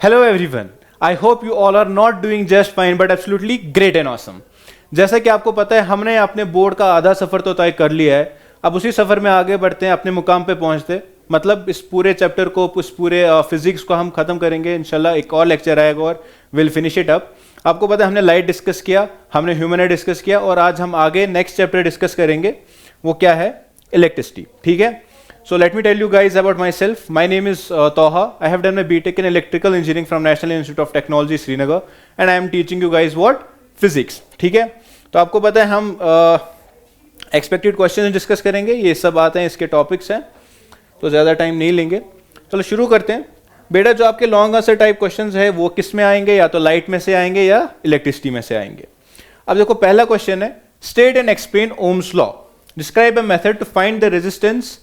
Hello everyone. I hope you all are not doing just fine but absolutely great and awesome. जैसा कि आपको पता है हमने अपने बोर्ड का आधा सफर तो तय कर लिया है. अब उसी सफर में आगे बढ़ते हैं, अपने मुकाम पे पहुंचते. मतलब इस पूरे चैप्टर को, इस पूरे फिजिक्स को हम खत्म करेंगे इंशाल्लाह. एक और लेक्चर आएगा और विल फिनिश इट अप. आपको पता है हमने लाइट डिस्कस किया, हमने ह्यूमन डिस्कस किया और आज हम आगे नेक्स्ट चैप्टर डिस्कस करेंगे. वो क्या है? इलेक्ट्रिसिटी. ठीक है. So let me tell you guys about myself. My name is Toha. I have done my BTech in Electrical Engineering from National Institute of Technology, Srinagar, and I am teaching you guys what? Physics. ठीक है. तो आपको पता है हम expected question discuss करेंगे. ये सब आते हैं, इसके टॉपिक्स हैं, तो ज़्यादा टाइम नहीं लेंगे. चलो शुरू करते हैं. बेटा जो आपके लॉन्ग आंसर टाइप क्वेश्चंस है वो किस में आएंगे? या तो लाइट में से आएंगे या इलेक्ट्रिसिटी में से आएंगे. अब देखो पहला क्वेश्चन है, state and explain Ohm's law. Describe a method to find the resistance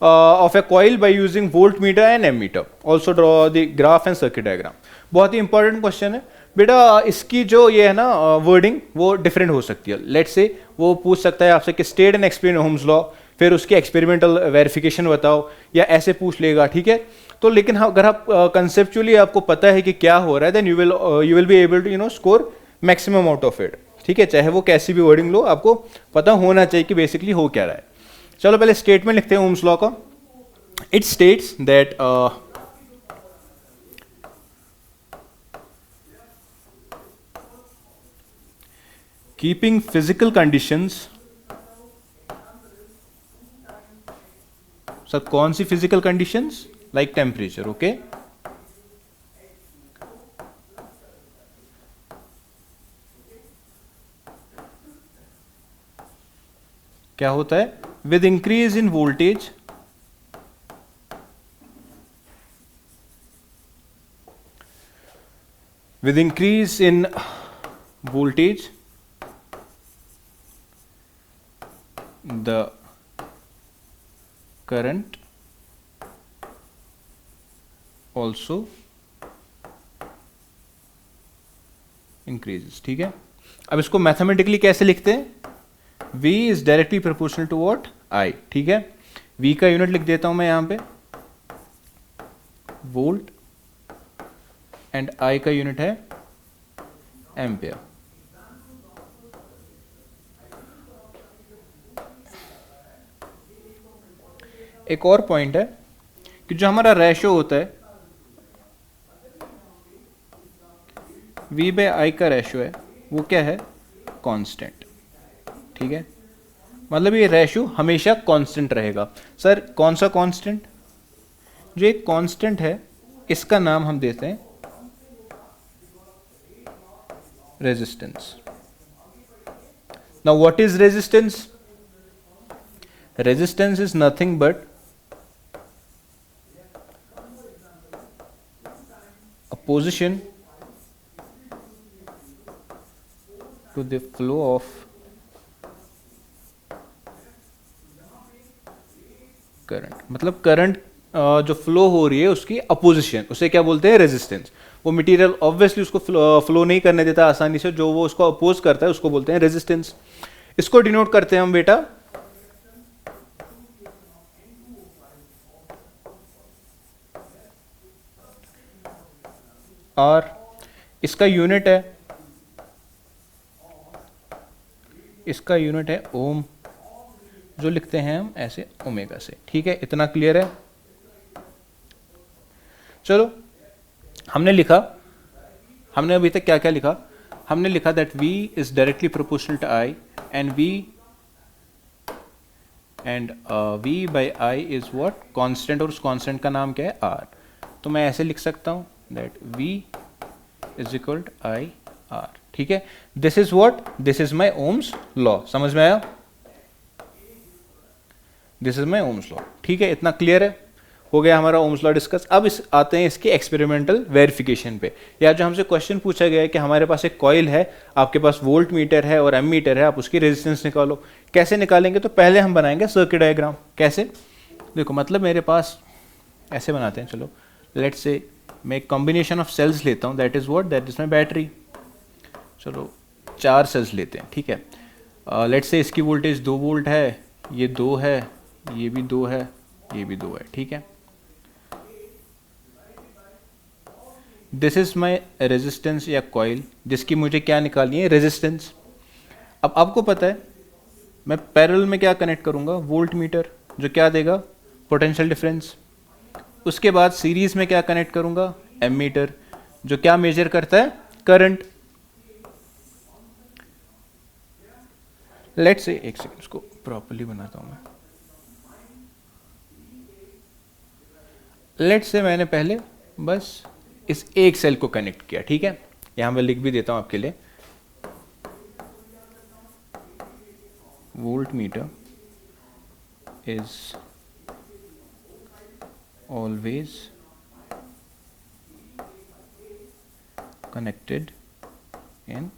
of a coil by using voltmeter and ammeter. Also draw the graph and circuit diagram. बहुत ही इंपॉर्टेंट क्वेश्चन है बेटा. इसकी जो ये है ना वर्डिंग वो डिफरेंट हो सकती है. लेट्स से वो पूछ सकता है आपसे कि state and explain Ohm's law, फिर उसकी एक्सपेरिमेंटल वेरिफिकेशन बताओ, या ऐसे पूछ लेगा. ठीक है. तो लेकिन अगर आप कंसेप्चुअली आपको पता है कि क्या हो रहा है, then you will be able to score maximum out of it. ठीक है. चाहे वो कैसी भी वर्डिंग लो, आपको पता होना चाहिए कि बेसिकली हो क्या रहा है. चलो पहले स्टेटमेंट लिखते हैं ओम्स लॉ का. It states that keeping physical conditions. Sir कौन सी physical conditions? Like temperature. Okay. क्या होता है? With increase in voltage with increase in voltage the current also increases. ठीक है. अब इसको मैथमेटिकली कैसे लिखते हैं? V is directly proportional to what? I. ठीक है. V का यूनिट लिख देता हूं मैं यहां पे वोल्ट, एंड I का यूनिट है एम्पियर. एक और पॉइंट है कि जो हमारा रेशो होता है V बाय I का रेशो है, वो क्या है? कांस्टेंट. ठीक है. मतलब ये रेशो हमेशा कांस्टेंट रहेगा. सर कौन सा कांस्टेंट? जो एक कांस्टेंट है इसका नाम हम देते हैं resistance. Now what is resistance? Resistance is nothing but opposition to the flow of current. मतलब करंट जो फ्लो हो रही है उसकी अपोजिशन, उसे क्या बोलते हैं? रेजिस्टेंस. वो मटेरियल ऑब्वियसली उसको फ्लो नहीं करने देता आसानी से, जो वो उसको अपोज करता है उसको बोलते हैं रेजिस्टेंस. इसको डिनोट करते हैं हम बेटा और इसका यूनिट है ओम, जो लिखते हैं हम ऐसे ओमेगा से. ठीक है. इतना क्लियर है? चलो हमने अभी तक क्या क्या लिखा? हमने लिखा that V is directly proportional to I and V by I is what? Constant. और उस कांस्टेंट का नाम क्या है? R. तो मैं ऐसे लिख सकता हूं that V is equal to I R. ठीक है. This is what? This is my Ohm's law. समझ में आया? This is my Ohm's law. ठीक है. इतना क्लियर है? हो गया हमारा ओम्स लॉ डिस्कस. अब आते हैं इसकी एक्सपेरिमेंटल वेरिफिकेशन पे. या जो हमसे क्वेश्चन पूछा गया है कि हमारे पास एक कॉइल है, आपके पास वोल्ट मीटर है और एमीटर है, आप उसकी रेजिस्टेंस निकालो. कैसे निकालेंगे? तो पहले हम बनाएंगे सर्किट डायग्राम. कैसे? देखो मतलब मेरे पास ऐसे बनाते हैं. चलो लेट्स से मैं एक कॉम्बिनेशन ऑफ सेल्स लेता हूँ. That is what? That is my battery. चलो 4 सेल्स लेते हैं. ठीक है. लेट्स से इसकी वोल्टेज 2 वोल्ट है, ये 2 है, ये भी 2 है, ये भी 2 है. ठीक है. दिस इज माई रेजिस्टेंस या कॉइल जिसकी मुझे क्या निकालनी है, रेजिस्टेंस। अब आपको पता है मैं पैरेलल में क्या कनेक्ट करूंगा, वोल्ट मीटर जो क्या देगा, पोटेंशियल डिफरेंस। उसके बाद सीरीज में क्या कनेक्ट करूंगा, एमीटर जो क्या मेजर करता है, करंट। लेट्स से एक सेकंड इसको प्रॉपर्ली बनाता हूं मैं। लेट्स से मैंने पहले बस इस एक सेल को कनेक्ट किया, ठीक है। यहां मैं लिख भी देता हूं आपके लिए, voltmeter is always connected in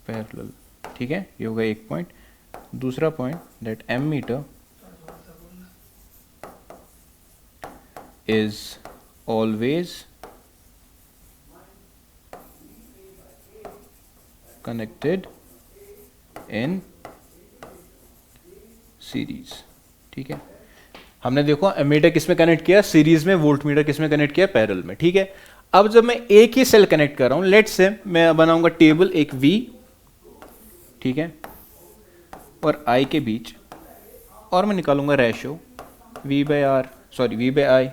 parallel, ठीक है। ये होगा एक पॉइंट। दूसरा point that ammeter is always connected in series, ठीक है। हमने देखो एमीटर किस में कनेक्ट किया, सीरीज में। वोल्ट मीटर किस में कनेक्ट किया, पैरेलल में, ठीक है। अब जब मैं एक ही सेल कनेक्ट कर रहा हूं, लेट्स से मैं बनाऊंगा टेबल एक V, ठीक है, और I के बीच, और मैं निकालूंगा रेशियो V by I,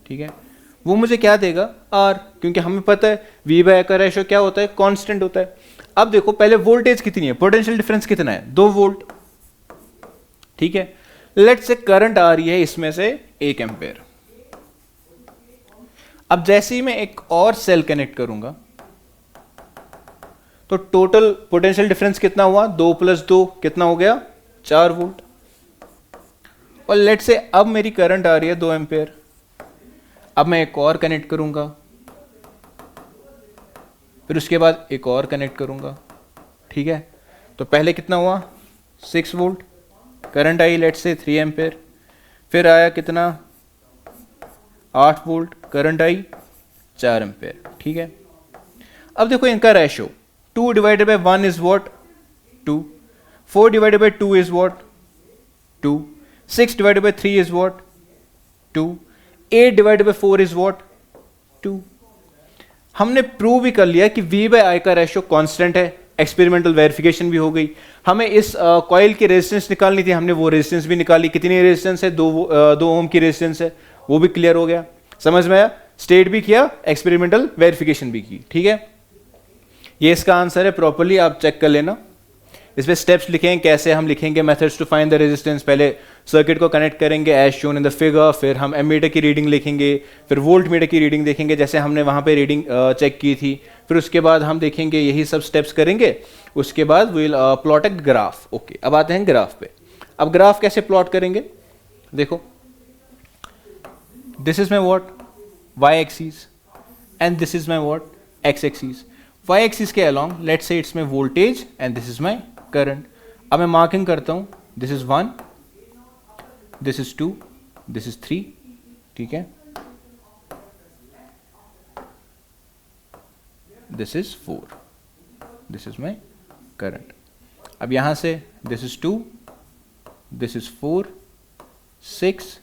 ठीक है। वो मुझे क्या देगा, R, क्योंकि हमें पता है V by I का रेशियो क्या होता है, कांस्टेंट होता है। अब देखो पहले वोल्टेज कितनी है, पोटेंशियल डिफरेंस कितना है, 2 वोल्ट, ठीक है। लेट्स से करंट आ रही है इसमें से 1 एम्पेयर। अब जैसे ही मैं एक और सेल कनेक्ट करूंगा तो टोटल पोटेंशियल डिफरेंस कितना हुआ, 2 + 2 कितना हो गया, 4 वोल्ट। और लेट्स से अब मेरी करंट आ रही है 2 एम्पेयर। अब मैं एक और कनेक्ट करूंगा, फिर उसके बाद एक और कनेक्ट करूंगा, ठीक है। तो पहले कितना हुआ, 6 volt, current I let's say 3 ampere, फिर आया कितना, 8 वोल्ट, करंट आई 4 एम्पेयर, ठीक है। अब देखो इनका ratio 2 divided by 1 is what, 2, 4 divided by 2 is what, 2, 6 divided by 3 is what, 2, 8 divided by 4 is what, 2। हमने प्रूव भी कर लिया कि V by I का रेशियो कांस्टेंट है, एक्सपेरिमेंटल वेरिफिकेशन भी हो गई। हमें इस कॉइल की रेजिस्टेंस निकालनी थी, हमने वो रेजिस्टेंस भी निकाली। कितनी रेजिस्टेंस है, 2 ओम की रेजिस्टेंस है, वो भी क्लियर हो गया, समझ में आया। स्टेट भी किया, एक्सपेरिमेंटल वेरिफिकेशन भी की, ठीक है। ये इसका आंसर है, प्रॉपर्ली आप चेक कर लेना। इसमें स्टेप्स लिखेंगे, कैसे हम लिखेंगे methods to find the resistance. पहले सर्किट को कनेक्ट करेंगे as shown in the figure, फिर हम एमीटर की रीडिंग लिखेंगे, फिर वोल्ट मीटर की रीडिंग देखेंगे जैसे हमने वहाँ पे रीडिंग चेक की थी। फिर उसके बाद हम देखेंगे, यही सब स्टेप्स करेंगे। उसके बाद will plot a graph. Okay, अब आते हैं ग्राफ पे। अब ग्राफ कैसे प्लॉट करेंगे, देखो this is my what, y axis, and this is my what, x axis. Y axis के along let's say it's my voltage and this is my current. अब मैं मार्किंग करता हूं, this is 1, this is 2, this is 3, ठीक है, this is 4, this is my current. अब यहां से दिस इज 2, दिस इज 4, 6,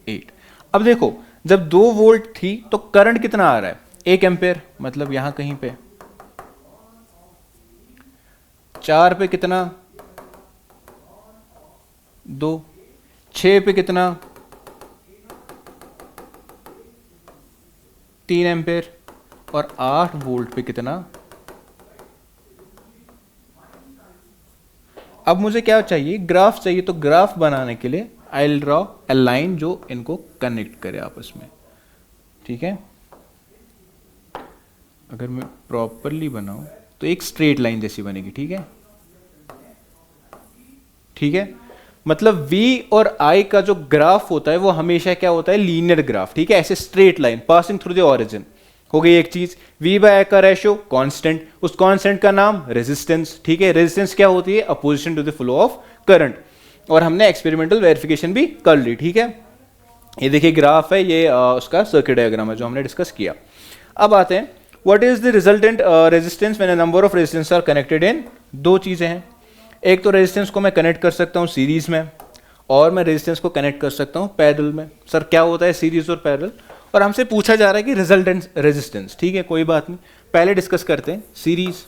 8। अब देखो जब 2 वोल्ट थी तो करंट कितना आ रहा है, 1 एम्पेयर, मतलब यहां कहीं पे 4 पे कितना, 2, 6 पे कितना, 3 एम्पेयर, और 8 वोल्ट पे कितना। अब मुझे क्या चाहिए, ग्राफ चाहिए। तो ग्राफ बनाने के लिए I will draw a line जो इनको कनेक्ट करे आपस में, ठीक है। अगर मैं प्रॉपरली बनाऊं तो एक स्ट्रेट लाइन जैसी बनेगी, ठीक है, ठीक है। मतलब V और I का जो ग्राफ होता है वो हमेशा क्या होता है, लीनियर ग्राफ, ठीक है, ऐसे straight line passing through the origin. हो गई एक चीज। V by I का रेशियो कांस्टेंट, उस कांस्टेंट का नाम रेजिस्टेंस, ठीक है। रेजिस्टेंस क्या होती है, opposition to the flow of current. और हमने एक्सपेरिमेंटल वेरिफिकेशन भी कर ली, ठीक है। ये देखिए ग्राफ है, ये उसका सर्किट डायग्राम है जो हमने डिस्कस किया। अब आते हैं, what is the resultant resistance when a number of resistance R connected इन। दो चीजें हैं, एक तो रेजिस्टेंस को मैं कनेक्ट कर सकता हूं सीरीज में, और मैं रेजिस्टेंस को कनेक्ट कर सकता हूँ पैरेलल में। सर क्या होता है सीरीज और पैरेलल, और हमसे पूछा जा रहा है कि रिजल्टेंट रेजिस्टेंस। ठीक है, कोई बात नहीं, पहले डिस्कस करते हैं सीरीज।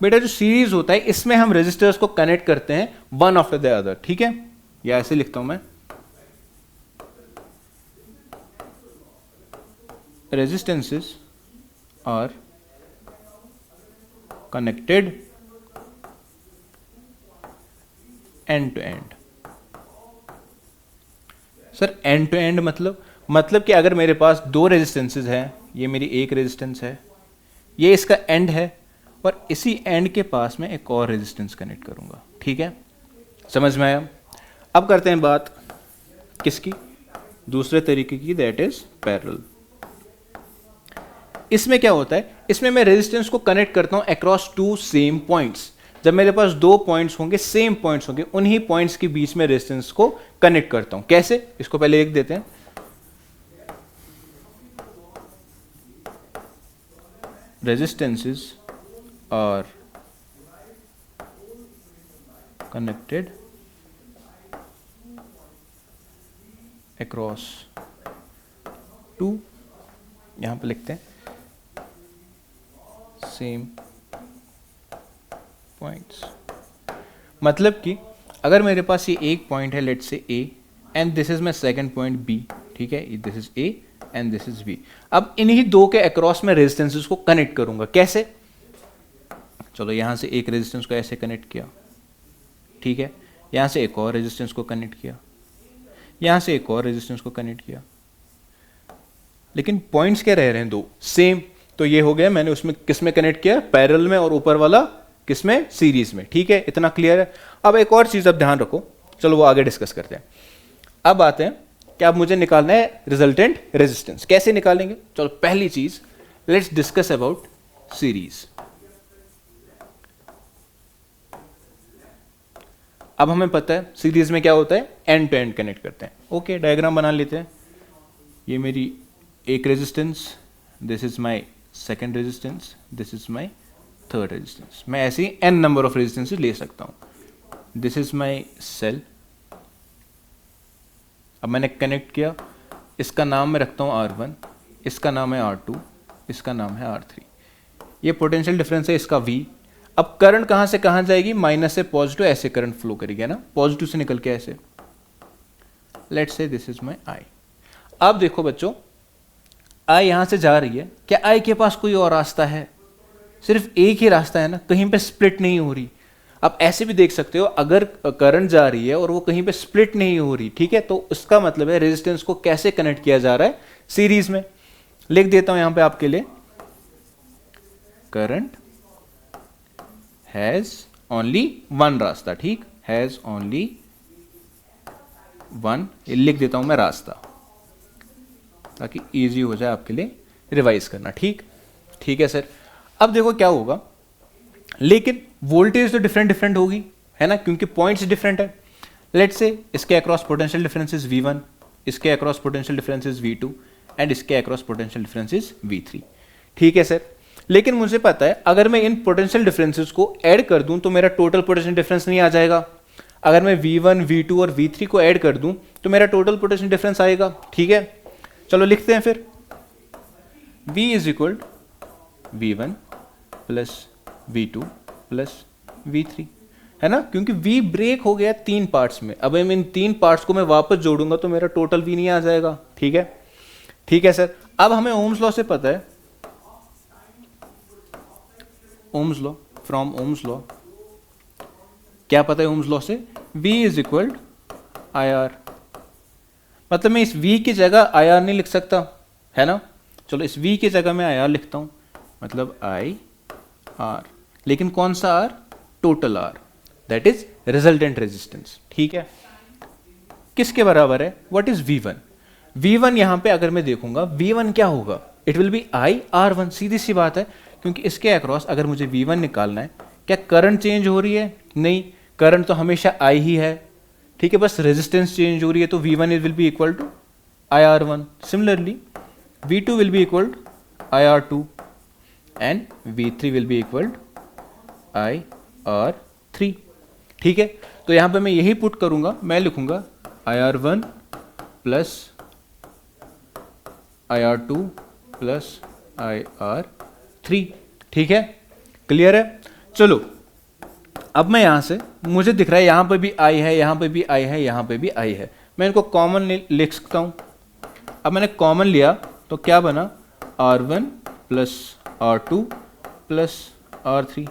बेटा जो सीरीज होता है इसमें हम रेजिस्टर्स को कनेक्ट करते हैं वन आफ्टर द अदर। ठीक है, या ऐसे लिखता हूं मैं, resistances are connected end to end. Sir end to end मतलब कि अगर मेरे पास दो रेजिस्टेंसेस हैं, ये मेरी एक रेजिस्टेंस है, ये इसका एंड है, और इसी एंड के पास मैं एक और रेजिस्टेंस कनेक्ट करूंगा। ठीक है, समझ में आया? अब करते हैं बात किसकी, दूसरे तरीके की, दैट इज पैरेलल। इसमें क्या होता है, इसमें मैं रेजिस्टेंस को कनेक्ट करता हूं अक्रॉस टू सेम पॉइंट्स। जब मेरे पास दो पॉइंट्स होंगे, सेम पॉइंट्स होंगे, उन्हीं पॉइंट्स के बीच में रेजिस्टेंस को कनेक्ट करता हूं। कैसे, इसको पहले लिख देते हैं। Resistances are connected across two, यहां पे लिखते हैं सेम पॉइंट्स। मतलब कि अगर मेरे पास ये एक पॉइंट है, let's say A, and this is my second point B. ठीक है, this is A and this is B. अब इन्हीं दो के अक्रॉस में रेजिस्टेंसेस को कनेक्ट करूंगा। कैसे, चलो यहां से एक रेजिस्टेंस को ऐसे कनेक्ट किया, ठीक है, यहां से एक और रेजिस्टेंस को कनेक्ट किया, यहां से एक और रेजिस्टेंस को कनेक्ट किया, लेकिन पॉइंट्स क्या रह रहे हैं, दो सेम। तो ये हो गया, मैंने उसमें किस में कनेक्ट किया, पैरेलल में, और ऊपर वाला किसमें, सीरीज में। ठीक है, इतना क्लियर है? अब एक और चीज अब ध्यान रखो, चलो वो आगे डिस्कस करते हैं। अब आते हैं कि अब मुझे निकालना है रिजल्टेंट रेजिस्टेंस। कैसे निकालेंगे, चलो पहली चीज लेट्स डिस्कस अबाउट सीरीज। अब हमें पता है सीरीज में क्या होता है, एंड टू एंड कनेक्ट करते हैं। ओके, डायग्राम बना लेते हैं। ये मेरी एक resistance, this is my second resistance, this is my third resistance. मैं ऐसे ही n नंबर ऑफ रेजिस्टेंसेस ले सकता हूं। This is my cell. अब मैंने कनेक्ट किया, इसका नाम मैं रखता हूं R1, इसका नाम है R2, इसका नाम है R3। ये पोटेंशियल डिफरेंस है इसका V। अब करंट कहां से कहां जाएगी, माइनस से पॉजिटिव, ऐसे करंट फ्लो करेगी ना, पॉजिटिव से निकल के ऐसे। Let's say this is my I। अब देखो बच्चों, I यहां से जा रही है, क्या I के पास कोई और रास्ता है? सिर्फ एक ही रास्ता है ना, कहीं पे स्प्लिट नहीं हो रही। आप ऐसे भी देख सकते हो, अगर करंट जा रही है और वो कहीं पे स्प्लिट नहीं हो रही, ठीक है, तो उसका मतलब है रेजिस्टेंस को कैसे कनेक्ट किया जा रहा है, सीरीज में। लिख देता हूं यहां पे आपके लिए, करंट हैज ओनली वन रास्ता। ठीक, हैज ओनली वन, लिख देता हूं मैं रास्ता, ताकि इजी हो जाए आपके लिए रिवाइज करना। ठीक, ठीक है सर। अब देखो क्या होगा, लेकिन वोल्टेज तो डिफरेंट होगी, है ना, क्योंकि पॉइंट्स डिफरेंट है। लेट्स से इसके across potential difference is V1, इसके across potential difference is V2, and इसके across potential difference is V3। ठीक है सर, लेकिन मुझे पता है अगर मैं इन पोटेंशियल डिफरेंसेस को ऐड कर दूं तो मेरा टोटल पोटेंशियल डिफरेंस नहीं आ जाएगा। अगर मैं V1, V2 और V3 को ऐड कर दूं तो मेरा टोटल पोटेंशियल डिफरेंस आएगा। ठीक है, चलो लिखते हैं फिर, V is equal V1 plus V2 plus V3, है ना, क्योंकि V ब्रेक हो गया तीन पार्ट्स में। अब इन तीन पार्ट्स को मैं वापस जोड़ूंगा तो मेरा टोटल V नहीं आ जाएगा। ठीक है, ठीक है सर। अब हमें ओम्स लॉ से पता है, ohm's law, from Ohm's law क्या पता है ओम्स लॉ से, V इज इक्वल IR। मतलब मैं इस V की जगह IR नहीं लिख सकता, है ना, चलो इस V की जगह मैं IR लिखता हूं, मतलब IR, लेकिन कौन सा R, total R, that is resultant resistance. ठीक है, किसके बराबर है, व्हाट इज V1? V1 यहां पे अगर मैं देखूंगा, V1 क्या होगा, इट विल बी IR1। सीधी सी बात है, क्योंकि इसके अक्रॉस अगर मुझे V1 निकालना है, क्या करंट चेंज हो रही है, नहीं, करंट तो हमेशा I ही है। ठीक है, बस रेजिस्टेंस चेंज हो रही है, तो V1 will be equal to IR1। Similarly V2 will be equal IR2 and V3 will be equal R three. ठीक है, तो यहाँ पे मैं यही पुट करूँगा, मैं लिखूँगा IR1 plus IR2 plus IR3। ठीक है, क्लियर है। चलो अब मैं यहाँ से, मुझे दिख रहा है यहाँ पे भी I है, यहाँ पे भी I है, यहाँ पे भी I है, मैं इनको कॉमन लिख सकता हूँ। अब मैंने कॉमन लिया तो क्या बना, R1 plus R2 plus R3।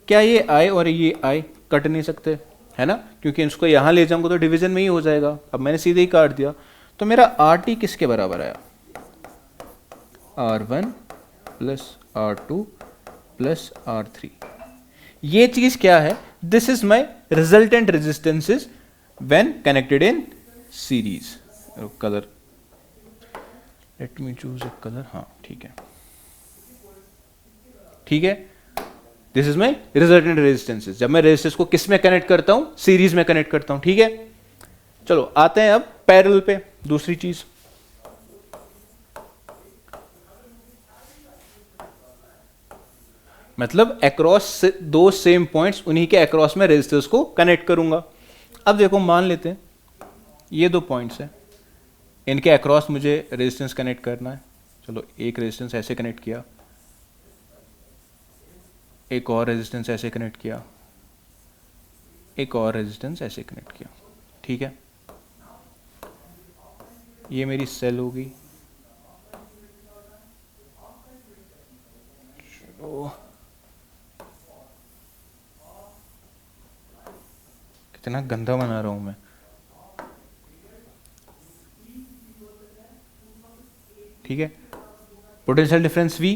क्या ये I और ये I कट नहीं सकते, है ना, क्योंकि इसको यहाँ ले जाऊंगा तो डिवीजन में ही हो जाएगा। अब मैंने सीधे ही काट दिया, तो मेरा RT किसके बराबर आया, R1 plus R2 plus R3। ये चीज क्या है, this is my resultant resistances when connected in series. Colour, let me choose a colour, हाँ ठीक है, ठीक है, this is my resultant resistances. जब मैं रेजिस्टेंस को किस में कनेक्ट करता हूं, सीरीज में कनेक्ट करता हूं। ठीक है, चलो आते हैं अब पैरेलल पे। दूसरी चीज, मतलब अक्रॉस दो सेम पॉइंट्स, उन्हीं के अक्रॉस में रेजिस्टर्स को कनेक्ट करूंगा। अब देखो, मान लेते हैं ये दो पॉइंट्स हैं, इनके अक्रॉस मुझे रेजिस्टेंस कनेक्ट करना है। चलो एक रेजिस्टेंस ऐसे कनेक्ट किया, एक और रेजिस्टेंस ऐसे कनेक्ट किया, एक और रेजिस्टेंस ऐसे कनेक्ट किया। ठीक है, ये मेरी सेल होगी। चलो, कितना गंदा बना रहा हूं मैं। ठीक है, potential difference V,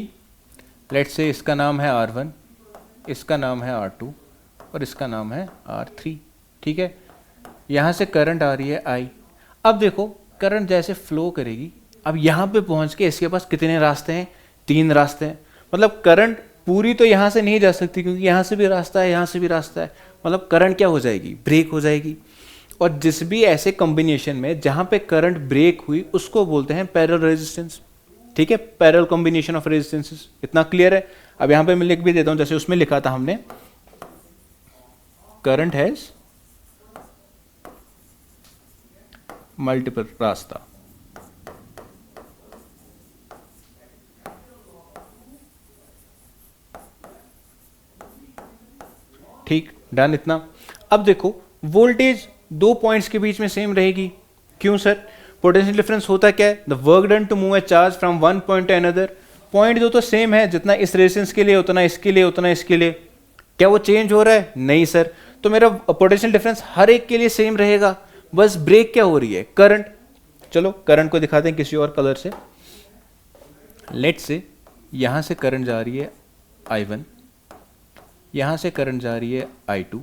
let's say इसका नाम है R1, इसका नाम है R2 और इसका नाम है R3। ठीक है, यहाँ से करंट आ रही है I। अब देखो करंट जैसे फ्लो करेगी, अब यहाँ पे पहुँच के इसके पास कितने रास्ते हैं, 3 रास्ते हैं। मतलब करंट पूरी तो यहाँ से नहीं जा सकती, क्योंकि यहाँ से भी रास्ता है, यहाँ से भी रास्ता है। मतलब करंट क्या हो जाएगी, ब्रेक हो जाएगी। और जिस भी ऐसे कॉम्बिनेशन में जहाँ पे करंट ब्रेक हुई उसको बोलते हैं पैरेलल रेजिस्टेंस। ठीक है, पैरेलल कॉम्बिनेशन ऑफ रेजिस्टेंसेस। इतना क्लियर है। अब यहाँ पे मैं लिख भी देता हूँ, जैसे उसमें लिखा था हमने, करंट हैज मल्टीपल रास्ता। ठीक, डन इतना। अब देखो वोल्टेज दो पॉइंट्स के बीच में सेम रहेगी। क्यों सर? पोटेंशियल डिफरेंस होता क्या है? The work done to move a charge from one point to another. Point दो तो सेम है, जितना इस रेजिस्टेंस के लिए उतना इसके लिए उतना इसके लिए। क्या वो चेंज हो रहा है? नहीं सर। तो मेरा पोटेंशियल डिफरेंस हर एक के लिए सेम रहेगा, बस ब्रेक क्या हो रही है? करंट। चलो करंट को दिखाते हैं किसी और कलर से। लेट से यहां से करंट जा रही है I1, यहां से करंट जा रही है I2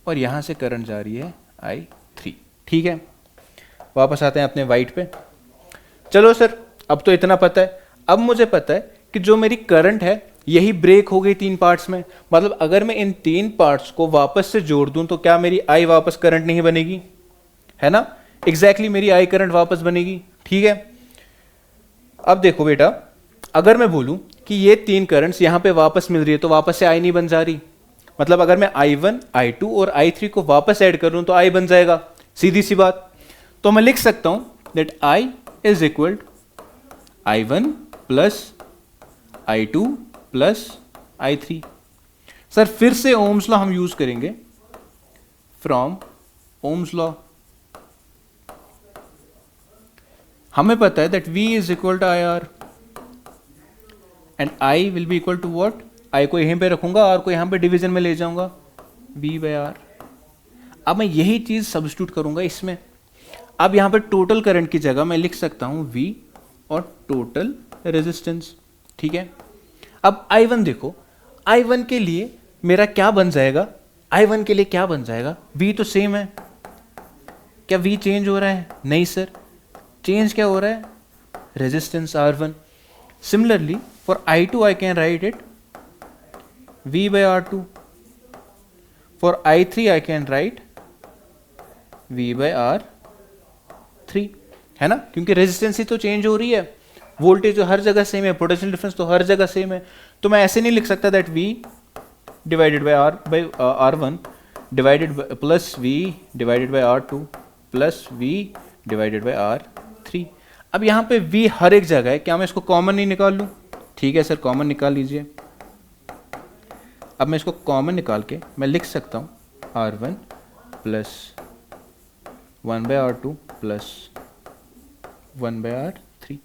और यहां से करंट जा रही है I3। ठीक है, वापस आते हैं अपने वाइट पे। चलो सर, अब तो इतना पता है। अब मुझे पता है कि जो मेरी करंट है यही ब्रेक हो गई 3 पार्ट्स में। मतलब अगर मैं इन 3 पार्ट्स को वापस से जोड़ दूं तो क्या मेरी I वापस करंट नहीं बनेगी? है ना? एग्जैक्टली मेरी I करंट वापस बनेगी। ठीक है, अब देखो बेटा, अगर मैं बोलूं कि ये 3 करंट्स यहां पे वापस मिल रही है तो वापस से I नहीं बन जा रही। मतलब अगर मैं I1, I2 और I3 को वापस ऐड करूं तो I बन जाएगा, सीधी सी बात। तो मैं लिख सकता हूं that I is equal I1 plus I2 plus I3। Sir फिर से ओम्स लॉ हम यूज करेंगे, फ्रॉम ओम्स लॉ। हमें पता है that V is equal to IR and I will be equal to what? I को यहीं पे रखूंगा, R को यहां पे डिवीजन में ले जाऊंगा, V बाय R। अब मैं यही चीज सब्स्टिट्यूट करूंगा इसमें। अब यहां पे टोटल करंट की जगह मैं लिख सकता हूं V और टोटल रेजिस्टेंस। ठीक है, अब I1 देखो, I1 के लिए मेरा क्या बन जाएगा? I1 के लिए क्या बन जाएगा? V तो सेम है। क्या V चेंज हो रहा है? नहीं सर। चेंज क्या हो रहा है? Resistance R1। Similarly for I2 I can write it V by R2। For I3 I can write V by R3। है ना? क्योंकि रेजिस्टेंस ही तो चेंज हो रही है, वोल्टेज तो हर जगह सेम है, पोटेंशियल डिफरेंस तो हर जगह सेम है। तो मैं ऐसे नहीं लिख सकता that V divided by R one divided plus V divided by R two plus V divided by R three. अब यहाँ पे v हर एक जगह है, क्या मैं इसको कॉमन नहीं निकाल लूँ? ठीक है सर, कॉमन निकाल लीजिए। अब मैं इसको कॉमन निकाल के मैं लिख सकता हूँ R one plus one by R two plus one by R three.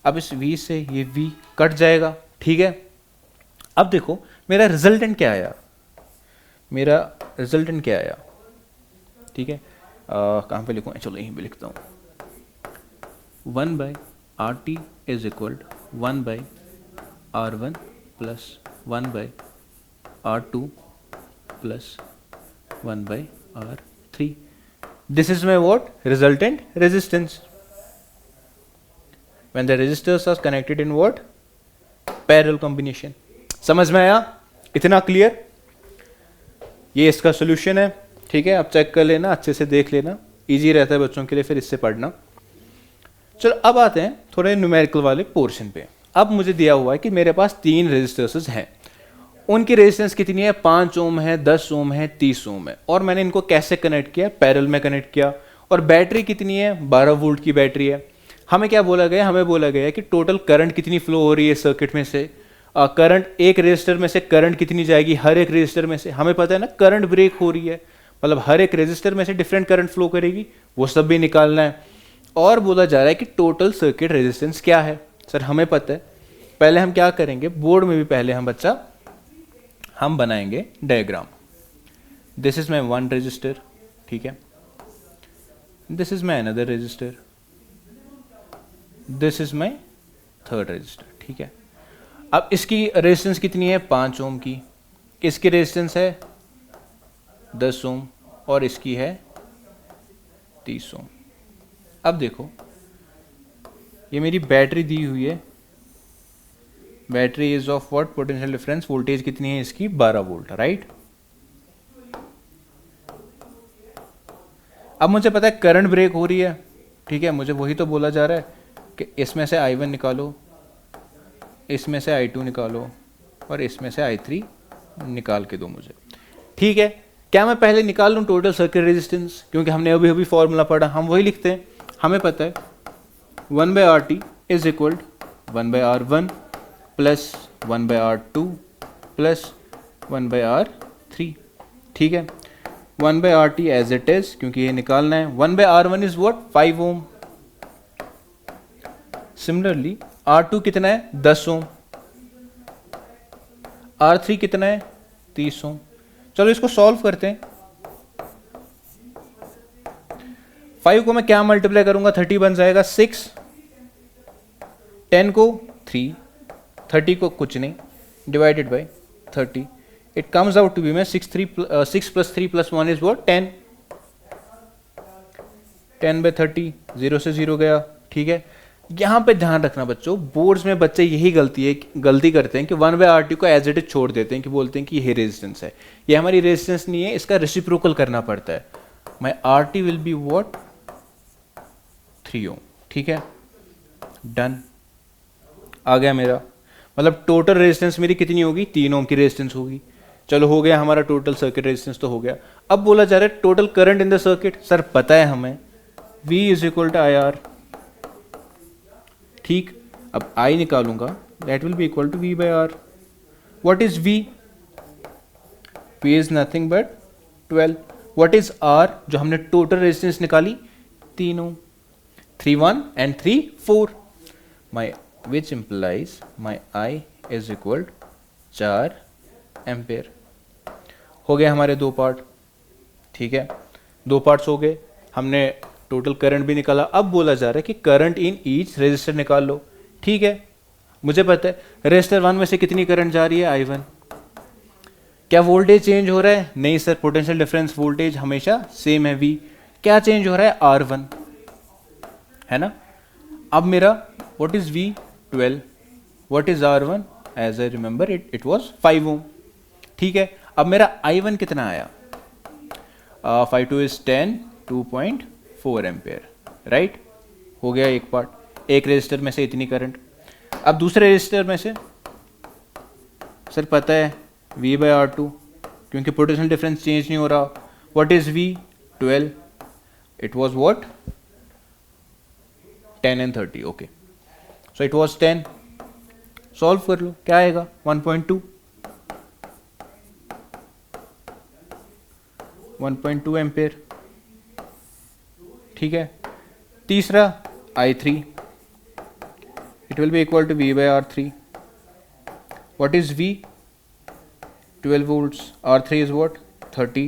अब इस v से ये v कट जाएगा, ठीक है। अब देखो मेरा रिजल्टेंट क्या आया, मेरा रिजल्टेंट क्या आया, ठीक है। कहाँ पे लिखूँ, चलो यहीं पे लिखता हूँ। One by R T is equal one by R one plus one by R two plus one by R three. This is my what resultant resistance when the resistors are connected in what parallel combination। समझ में आया? इतना clear? ये इसका solution है, ठीक है। अब चेक कर लेना, अच्छे से देख लेना, इजी रहता है बच्चों के लिए फिर इससे पढ़ना। चलो अब आते हैं थोड़े न्यूमेरिकल वाले पोर्शन पे। अब मुझे दिया हुआ है कि मेरे पास 3 रेजिस्टर्स हैं, उनकी रेजिस्टेंस कितनी है, 5 ओम है, 10 ओम है, 30 ओम है, और मैंने इनको कैसे कनेक्ट किया, पैरेलल में कनेक्ट किया। और बैटरी कितनी है, 12 वोल्ट की बैटरी है। हमें क्या बोला गया, हमें बोला गया कि टोटल करंट कितनी फ्लो हो रही है सर्किट में से, करंट एक रेजिस्टर में से करंट कितनी जाएगी, हर एक रेजिस्टर में से। हमें पता है ना करंट ब्रेक हो रही है, मतलब हर एक रेजिस्टर में से डिफरेंट करंट फ्लो करेगी, वो सब भी निकालना है। और बोला जा रहा है कि टोटल सर्किट रेजिस्टेंस क्या है। सर हमें पता है, पहले हम क्या करेंगे, बोर्ड में भी पहले हम बनाएंगे diagram. This is my one resistor, ठीक है, this is my another resistor, this is my third resistor, ठीक है। अब इसकी रेजिस्टेंस कितनी है, 5 ओम की, इसकी रेजिस्टेंस है 10 ओम और इसकी है 30 ओम। अब देखो ये मेरी बैटरी दी हुई है, battery is of what, potential difference, voltage कितनी है इसकी, 12 वोल्ट, राइट। अब मुझे पता है करंट ब्रेक हो रही है, ठीक है, मुझे वही तो बोला जा रहा है कि इसमें से I1 निकालो, इसमें से I2 निकालो और इसमें से I3 निकाल के दो मुझे, ठीक है। क्या मैं पहले निकाल लूँ टोटल सर्किट रेजिस्टेंस, क्योंकि हमने अभी फॉर्मूला पढ़ा, हम वही लिखते हैं। हमें पता है 1 by R T is equal 1 by R one plus 1 by R two plus 1 by R three, ठीक है। 1 by R T as it is, क्योंकि ये निकालना है। 1 by R one is what, 5 ohm. Similarly R2 कितना है, 10 ओम, R3 कितना है, 30 ओम। चलो इसको सॉल्व करते हैं। 5 को मैं क्या मल्टीप्लाई करूंगा, 30 बन जाएगा 6, 10 को 3, 30 को कुछ नहीं, divided by 30, it comes out to be में 6 plus 3 plus 1 is what, 10, 10 by 30, 0 से 0 गया, ठीक है। यहाँ पे ध्यान रखना बच्चों, बोर्ड्स में बच्चे यही गलती करते हैं कि 1 बाई आर टी को एज इट इज छोड़ देते हैं, कि बोलते हैं कि ये रेजिस्टेंस है, ये हमारी रेजिस्टेंस नहीं है, इसका रेसिप्रोकल करना पड़ता है। My R T will be what, 3 ohm, ठीक है, डन, आ गया मेरा, मतलब टोटल रेजिस्टेंस मेरी कितनी होगी, 3 ओम की रेजिस्टेंस होगी। चलो हो गया हमारा टोटल सर्किट रेजिस्टेंस तो हो गया। अब बोला जा रहा है total current in the circuit. Sir पता है हमें V is equal to I R, ठीक। अब I निकालूंगा, that will be equal to V by R. What is V? V is nothing but 12। What is R, जो हमने total resistance निकाली, 3 ohm, 3 1 and 3 4, my which implies my I is equal 4 ampere. हो गए हमारे 2 part, ठीक है, 2 parts हो गए, हमने टोटल करंट भी निकाला। अब बोला जा रहा है कि करंट इन ईच रेजिस्टर निकाल लो, ठीक है। मुझे पता है रेजिस्टर 1 में से कितनी करंट जा रही है, I1। क्या वोल्टेज चेंज हो रहा है, नहीं सर, पोटेंशियल डिफरेंस वोल्टेज हमेशा सेम है V। क्या चेंज हो रहा है, R1, है ना। अब मेरा what is V, 12, what is R1, as I remember it was 5 ohm, ठीक है। अब मेरा I1 कितना आया, 5 2 इज 10, 2.4 एम्पेयर, राइट। हो गया एक पार्ट, एक रेजिस्टर में से इतनी करंट। अब दूसरे रेजिस्टर में से, सर पता है V बाई R2 क्योंकि पोटेंशियल डिफरेंस चेंज नहीं हो रहा. What is V? 12. It was what? 10 and 30. Okay, so it was 10. Solve कर लो, क्या आएगा? 1.2. 1.2 एम्पेयर. ठीक है. तीसरा I3, it will be equal to V by R3. What is V? 12 volts. R3 is what? 30.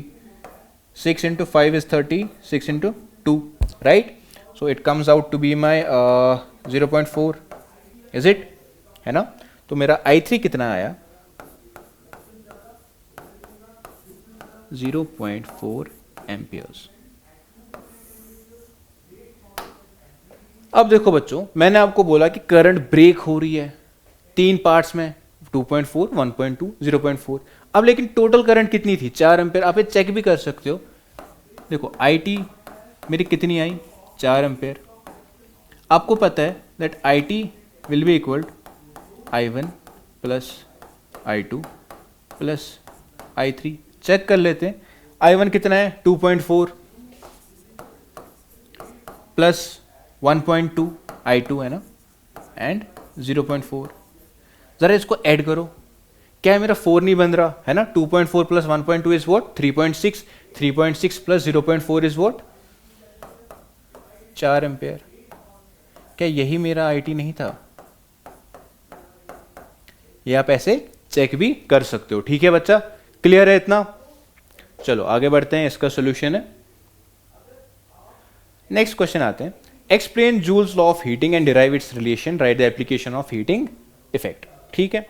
6 into 5 is 30. 6 into 2, right? So it comes out to be my 0.4. Is it? है ना? तो मेरा I3 कितना आया? 0.4 amperes. अब देखो बच्चों, मैंने आपको बोला कि करंट ब्रेक हो रही है 3 पार्ट्स में, 2.4, 1.2, 0.4. अब लेकिन टोटल करंट कितनी थी? 4 एम्पेयर. आप ये चेक भी कर सकते हो. देखो IT मेरी कितनी आई? 4 एम्पेयर. आपको पता है that IT will be equal I1 plus I2 plus I3. Check कर लेते हैं. I1 कितना है? 2.4 प्लस 1.2 I2 है ना, एंड 0.4. ज़रा इसको ऐड करो. क्या है? मेरा 4 नहीं बन रहा है ना. 2.4 plus 1.2 is what? 3.6. 3.6 plus 0.4 is what? 4 ampere. क्या यही मेरा IT नहीं था? ये आप ऐसे चेक भी कर सकते हो. ठीक है बच्चा, क्लियर है इतना? चलो आगे बढ़ते हैं. इसका सोल्यूशन है. नेक्स्ट क्वेश्चन आते हैं. Explain joules law of heating and derive it's relation, right the application of heating effect. ठीक है.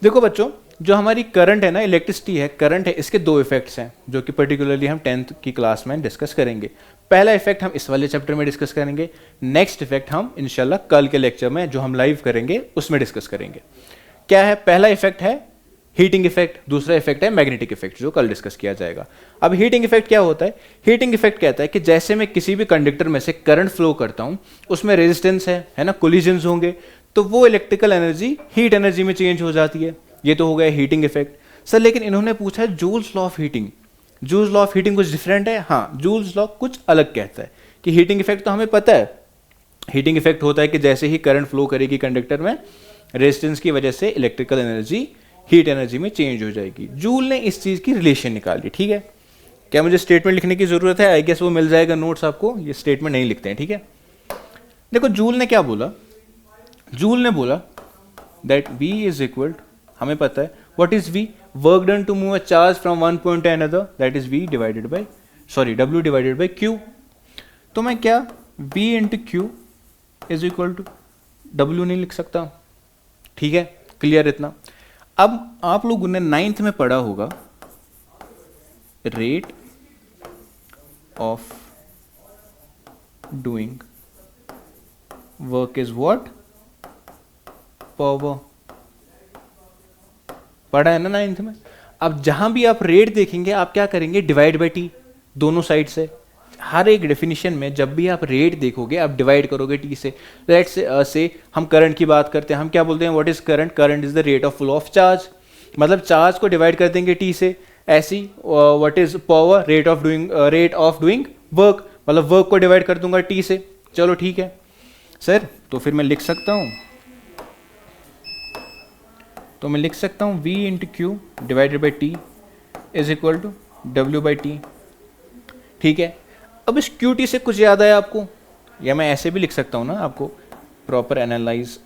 देखो बच्चों, जो हमारी करंट है ना, इलेक्ट्रिसिटी है, करंट है, इसके 2 इफेक्ट्स हैं जो कि पर्टिकुलरली हम 10th की क्लास में डिस्कस करेंगे. पहला इफेक्ट हम इस वाले चैप्टर में डिस्कस करेंगे. नेक्स्ट इफेक्ट हम इंशाल्लाह कल के लेक्चर में जो हम लाइव करेंगे उसमें डिस्कस करेंगे. क्या है? पहला इफेक्ट है हीटिंग इफेक्ट, दूसरा इफेक्ट है मैग्नेटिक इफेक्ट जो कल डिस्कस किया जाएगा. अब हीटिंग इफेक्ट क्या होता है? हीटिंग इफेक्ट कहता है कि जैसे मैं किसी भी कंडक्टर में से करंट फ्लो करता हूं, उसमें रेजिस्टेंस है ना, कोलिजन्स होंगे, तो वो इलेक्ट्रिकल एनर्जी हीट एनर्जी में चेंज हो जाती है. ये तो हो गया हीटिंग इफेक्ट. सर लेकिन इन्होंने पूछा है joules law of heating. Joules law of heating कुछ डिफरेंट है. हाँ, जूल्स लॉ कुछ अलग कहता है कि हीटिंग इफेक्ट तो हमें पता है. हीटिंग इफेक्ट होता है कि जैसे ही करंट फ्लो करेगी कंडक्टर में, रेजिस्टेंस की वजह से इलेक्ट्रिकल एनर्जी हीट एनर्जी में चेंज हो जाएगी. जूल ने इस चीज की रिलेशन निकाली. ठीक है. क्या मुझे स्टेटमेंट लिखने की जरूरत है? आई गेस वो मिल जाएगा नोट्स आपको. ये स्टेटमेंट नहीं लिखते हैं. ठीक है. देखो जूल ने क्या बोला. जूल ने बोला दैट V इज इक्वल, हमें पता है what is V? Work done to move a charge from one point to another, that is V divided by W divided by Q. तो मैं क्या V into Q is equal to W नहीं लिख सकता. ठीक है, क्लियर इतना? अब आप लोगों ने 9th में पढ़ा होगा rate of doing work is what? Power. पढ़ा है ना 9th में? अब जहां भी आप रेट देखेंगे आप क्या करेंगे? डिवाइड बाय टी, दोनों साइड से. हर एक डेफिनेशन में जब भी आप रेट देखोगे आप डिवाइड करोगे टी से. लेट्स से हम करंट की बात करते हैं, हम क्या बोलते हैं? What is current? Current is the rate of flow of charge. मतलब चार्ज को डिवाइड कर देंगे टी से. ऐसी what is power? Rate of doing work, मतलब वर्क को डिवाइड कर दूंगा टी से. चलो ठीक है सर, तो फिर मैं लिख सकता हूं, V into Q divided by T is equal to W by T. ठीक है. अब इस QT से कुछ याद आया आपको? या मैं ऐसे भी लिख सकता हूं ना आपको प्रॉपर एनालाइज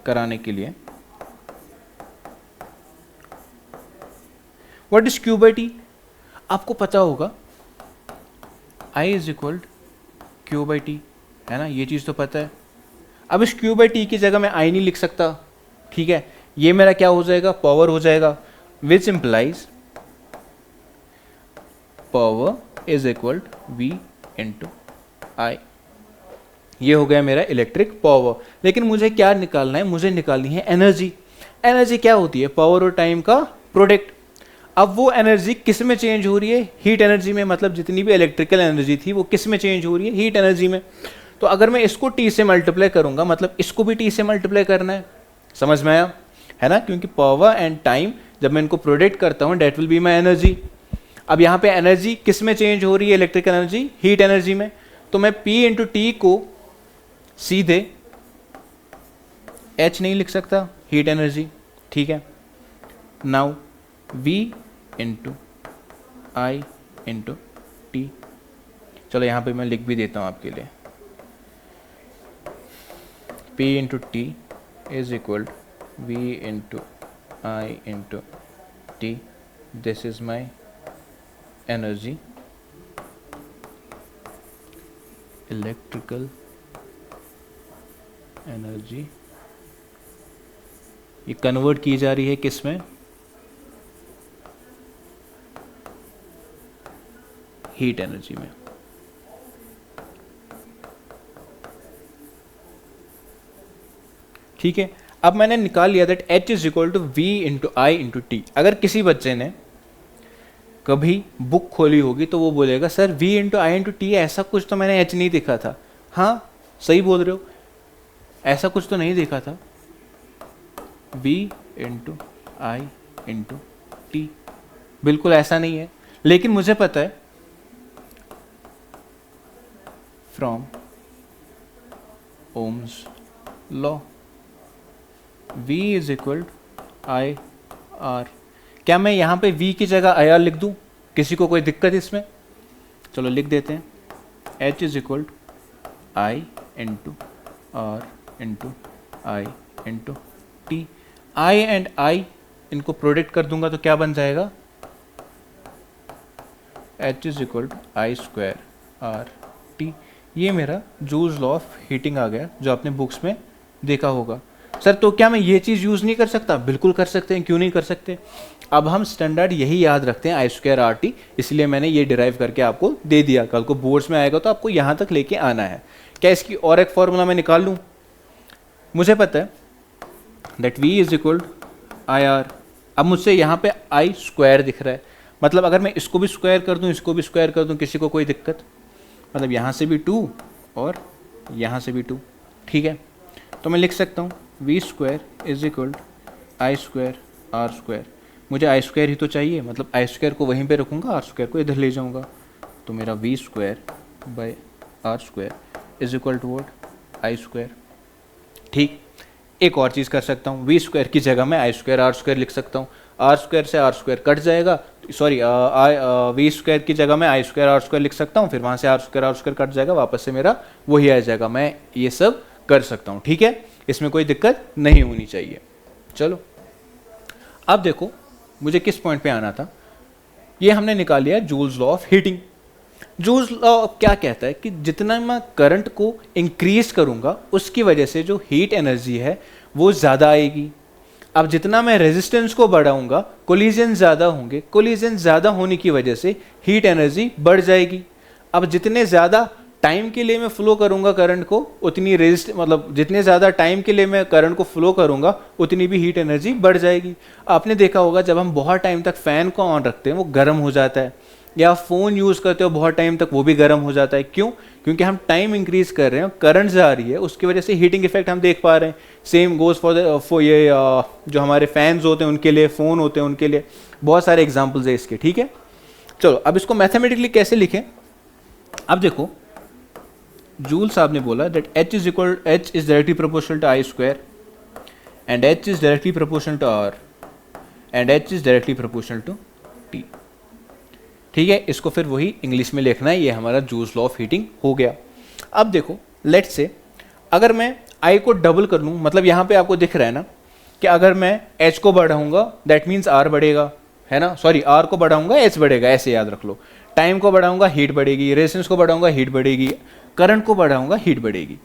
कराने के लिए. What is Q by T? आपको पता होगा I is equal Q by T, है ना, ये चीज तो पता है. अब इस Q बाई टी की जगह मैं I नहीं लिख सकता. ठीक है, ये मेरा क्या हो जाएगा? पावर हो जाएगा, which implies power is equal V into I. ये हो गया मेरा इलेक्ट्रिक पावर. लेकिन मुझे क्या निकालना है? मुझे निकालनी है एनर्जी. एनर्जी क्या होती है? पावर और टाइम का प्रोडक्ट. अब वो एनर्जी किस में चेंज हो रही है? हीट एनर्जी में. मतलब जितनी भी इलेक्ट्रिकल एनर्जी थी वो किस में चेंज हो रही है? हीट एनर्जी में. तो अगर मैं इसको T से मल्टीप्लाई करूंगा, मतलब इसको भी T से मल्टीप्लाई करना है. समझ में आया? है ना, क्योंकि पावर एंड टाइम जब मैं इनको प्रोडक्ट करता हूँ that will be my energy. अब यहाँ पे एनर्जी किस में चेंज हो रही है, इलेक्ट्रिकल एनर्जी हीट एनर्जी में, तो मैं P इंटू टी को सीधे H नहीं लिख सकता, हीट एनर्जी, ठीक है। Now V into I into T, चलो यहाँ पे मैं लिख भी देता हूँ आपके लिए, P into T is equal V into I into T, this is my energy, electrical energy, ये कन्वर्ट की जा रही है किस में, हीट एनर्जी में। ठीक है, अब मैंने निकाल लिया that H is equal to V into I into T. अगर किसी बच्चे ने कभी बुक खोली होगी तो वो बोलेगा sir V into I into T, ऐसा कुछ तो मैंने H नहीं देखा था। हाँ सही बोल रहे हो, ऐसा कुछ तो नहीं देखा था, V into I into T, बिल्कुल ऐसा नहीं है। लेकिन मुझे पता है from ohms law V is equal I R. क्या मैं यहाँ पे V की जगह आई आर लिख दूँ? किसी को कोई दिक्कत इसमें? चलो लिख देते हैं, H is equal I into R into I into T. I and I इनको प्रोडक्ट कर दूंगा तो क्या बन जाएगा, H is equal to I square R T. ये मेरा जूल्स लॉ ऑफ हीटिंग आ गया जो आपने बुक्स में देखा होगा। सर तो क्या मैं ये चीज़ यूज़ नहीं कर सकता? बिल्कुल कर सकते हैं, क्यों नहीं कर सकते। अब हम स्टैंडर्ड यही याद रखते हैं, आई स्क्वायर आर टी, इसलिए मैंने ये डिराइव करके आपको दे दिया। कल को बोर्ड्स में आएगा तो आपको यहाँ तक लेके आना है। क्या इसकी और एक फॉर्मूला मैं निकाल लूँ? मुझे पता है that V is equal I R. अब मुझसे यहाँ पे आई स्क्वायर दिख रहा है, मतलब अगर मैं इसको भी स्क्वायर कर दूँ, इसको भी स्क्वायर कर दूँ, किसी को कोई दिक्कत? मतलब यहाँ से भी 2 और यहाँ से भी 2, ठीक है। तो मैं लिख सकता हूँ V square is equal I square R square. मुझे आई स्क्वायर ही तो चाहिए, मतलब आई स्क्वायर को वहीं पे रखूँगा, आर स्क्वायर को इधर ले जाऊँगा, तो मेरा V square by R square is equal to what, I square. ठीक, एक और चीज़ कर सकता हूँ, V स्क्वायर की जगह मैं आई स्क्वायर आर स्क्वायर लिख सकता हूँ। आर स्क्वायर से आर स्क्वायर कट जाएगा, सॉरी V स्क्वायर की जगह मैं आई स्क्वायर आर स्क्वायर लिख सकता हूँ, फिर वहाँ से आर स्क्वायर कट जाएगा, वापस से मेरा वही आ जाएगा। मैं ये सब कर सकता हूँ, ठीक है, इसमें कोई दिक्कत नहीं होनी चाहिए। चलो अब देखो मुझे किस पॉइंट पे आना था। ये हमने निकाल लिया joules law of heating. Joules law क्या कहता है कि जितना मैं करंट को इंक्रीज करूँगा उसकी वजह से जो हीट एनर्जी है वो ज़्यादा आएगी। अब जितना मैं रेजिस्टेंस को बढ़ाऊंगा कोलिजन ज़्यादा होंगे, कोलिजन ज़्यादा होने की वजह से हीट एनर्जी बढ़ जाएगी। अब जितने ज़्यादा टाइम के लिए मैं फ्लो करूंगा करंट को, उतनी मतलब जितने ज़्यादा टाइम के लिए मैं करंट को फ्लो करूंगा उतनी भी हीट एनर्जी बढ़ जाएगी। आपने देखा होगा जब हम बहुत टाइम तक फ़ैन को ऑन रखते हैं वो गर्म हो जाता है, या फ़ोन यूज़ करते हो बहुत टाइम तक वो भी गर्म हो जाता है। क्यों? क्योंकि हम टाइम इंक्रीज कर रहे हैं, करंट जा रही है, उसकी वजह से हीटिंग इफेक्ट हम देख पा रहे हैं। सेम गोज़ फॉर ये जो हमारे फैंस होते हैं उनके लिए, फ़ोन होते हैं उनके लिए, बहुत सारे एग्जाम्पल्स है इसके, ठीक है। चलो अब इसको मैथमेटिकली कैसे लिखें। अब देखो जूल साहब ने बोला that H is directly proportional to I square and H is directly proportional to R and H is directly proportional to T। ठीक है, इसको फिर वही इंग्लिश में लिखना है, ये हमारा जूल्स लॉ ऑफ हीटिंग हो गया। अब देखो लेट्स से अगर मैं I को डबल कर लूँ, मतलब यहाँ पे आपको दिख रहा है ना कि अगर मैं H को बढ़ाऊंगा दैट मीन्स R बढ़ेगा, है ना, सॉरी R को बढ़ाऊंगा H बढ़ेगा, ऐसे याद रख लो। टाइम को बढ़ाऊंगा हीट बढ़ेगी, रेजिस्टेंस को बढ़ाऊंगा हीट बढ़ेगी, करंट को बढ़ाऊंगा हीट बढ़ेगी।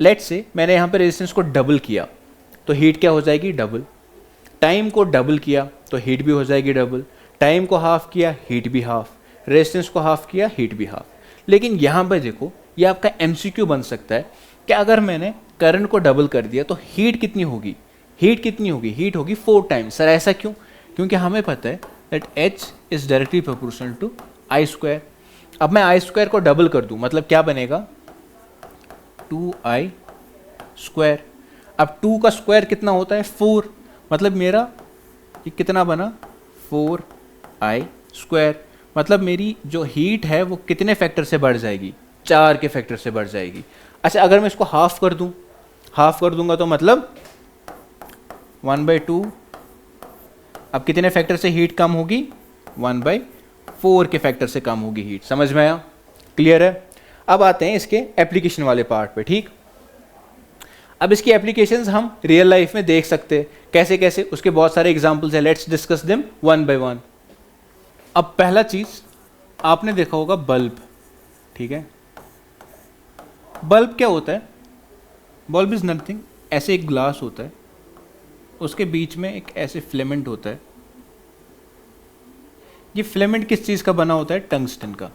लेट्स से मैंने यहाँ पे रेजिस्टेंस को डबल किया तो हीट क्या हो जाएगी, डबल। टाइम को डबल किया तो हीट भी हो जाएगी डबल। टाइम को हाफ किया, हीट भी हाफ। रेजिस्टेंस को हाफ किया, हीट भी हाफ। लेकिन यहाँ पर देखो ये आपका MCQ बन सकता है कि अगर मैंने करंट को डबल कर दिया तो हीट कितनी होगी, हीट कितनी होगी, हीट होगी 4 टाइम्स। सर ऐसा क्यों? क्योंकि हमें पता है that H is directly proportional to I square. अब मैं आई स्क्वायर को डबल कर दूं मतलब क्या बनेगा, 2i स्क्वायर। अब 2 का स्क्वायर कितना होता है, 4, मतलब मेरा ये कितना बना 4i², मतलब मेरी जो हीट है वो कितने फैक्टर से बढ़ जाएगी, 4 के फैक्टर से बढ़ जाएगी। अच्छा अगर मैं इसको हाफ कर दूं, हाफ कर दूंगा तो मतलब 1/2, अब कितने फैक्टर से हीट कम होगी, 1/4 के फैक्टर से कम होगी हीट। समझ में आया, क्लियर है। अब आते हैं इसके एप्लीकेशन वाले पार्ट पे, ठीक। अब इसकी एप्लीकेशंस हम रियल लाइफ में देख सकते हैं, कैसे कैसे, उसके बहुत सारे एग्जांपल्स हैं। Let's discuss them one by one. अब पहला चीज आपने देखा होगा बल्ब, ठीक है। बल्ब क्या होता है, बल्ब इज नथिंग, ऐसे एक ग्लास होता है, उसके बीच में एक ऐसे फिलामेंट होता है। ये फिलामेंट किस चीज का बना होता है, टंगस्टन का।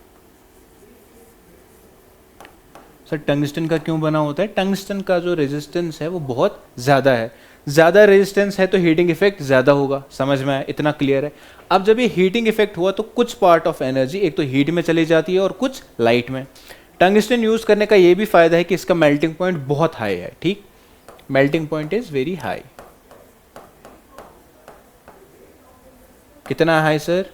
सर टंगस्टन का क्यों बना होता है, टंगस्टन का जो रेजिस्टेंस है वो बहुत ज़्यादा है, ज़्यादा रेजिस्टेंस है तो हीटिंग इफेक्ट ज़्यादा होगा। समझ में आया, इतना क्लियर है। अब जब ये हीटिंग इफेक्ट हुआ तो कुछ पार्ट ऑफ एनर्जी एक तो हीट में चली जाती है और कुछ लाइट में। टंगस्टन यूज़ करने का ये भी फ़ायदा है कि इसका मेल्टिंग पॉइंट बहुत हाई है, ठीक, melting point is very high. कितना high sir,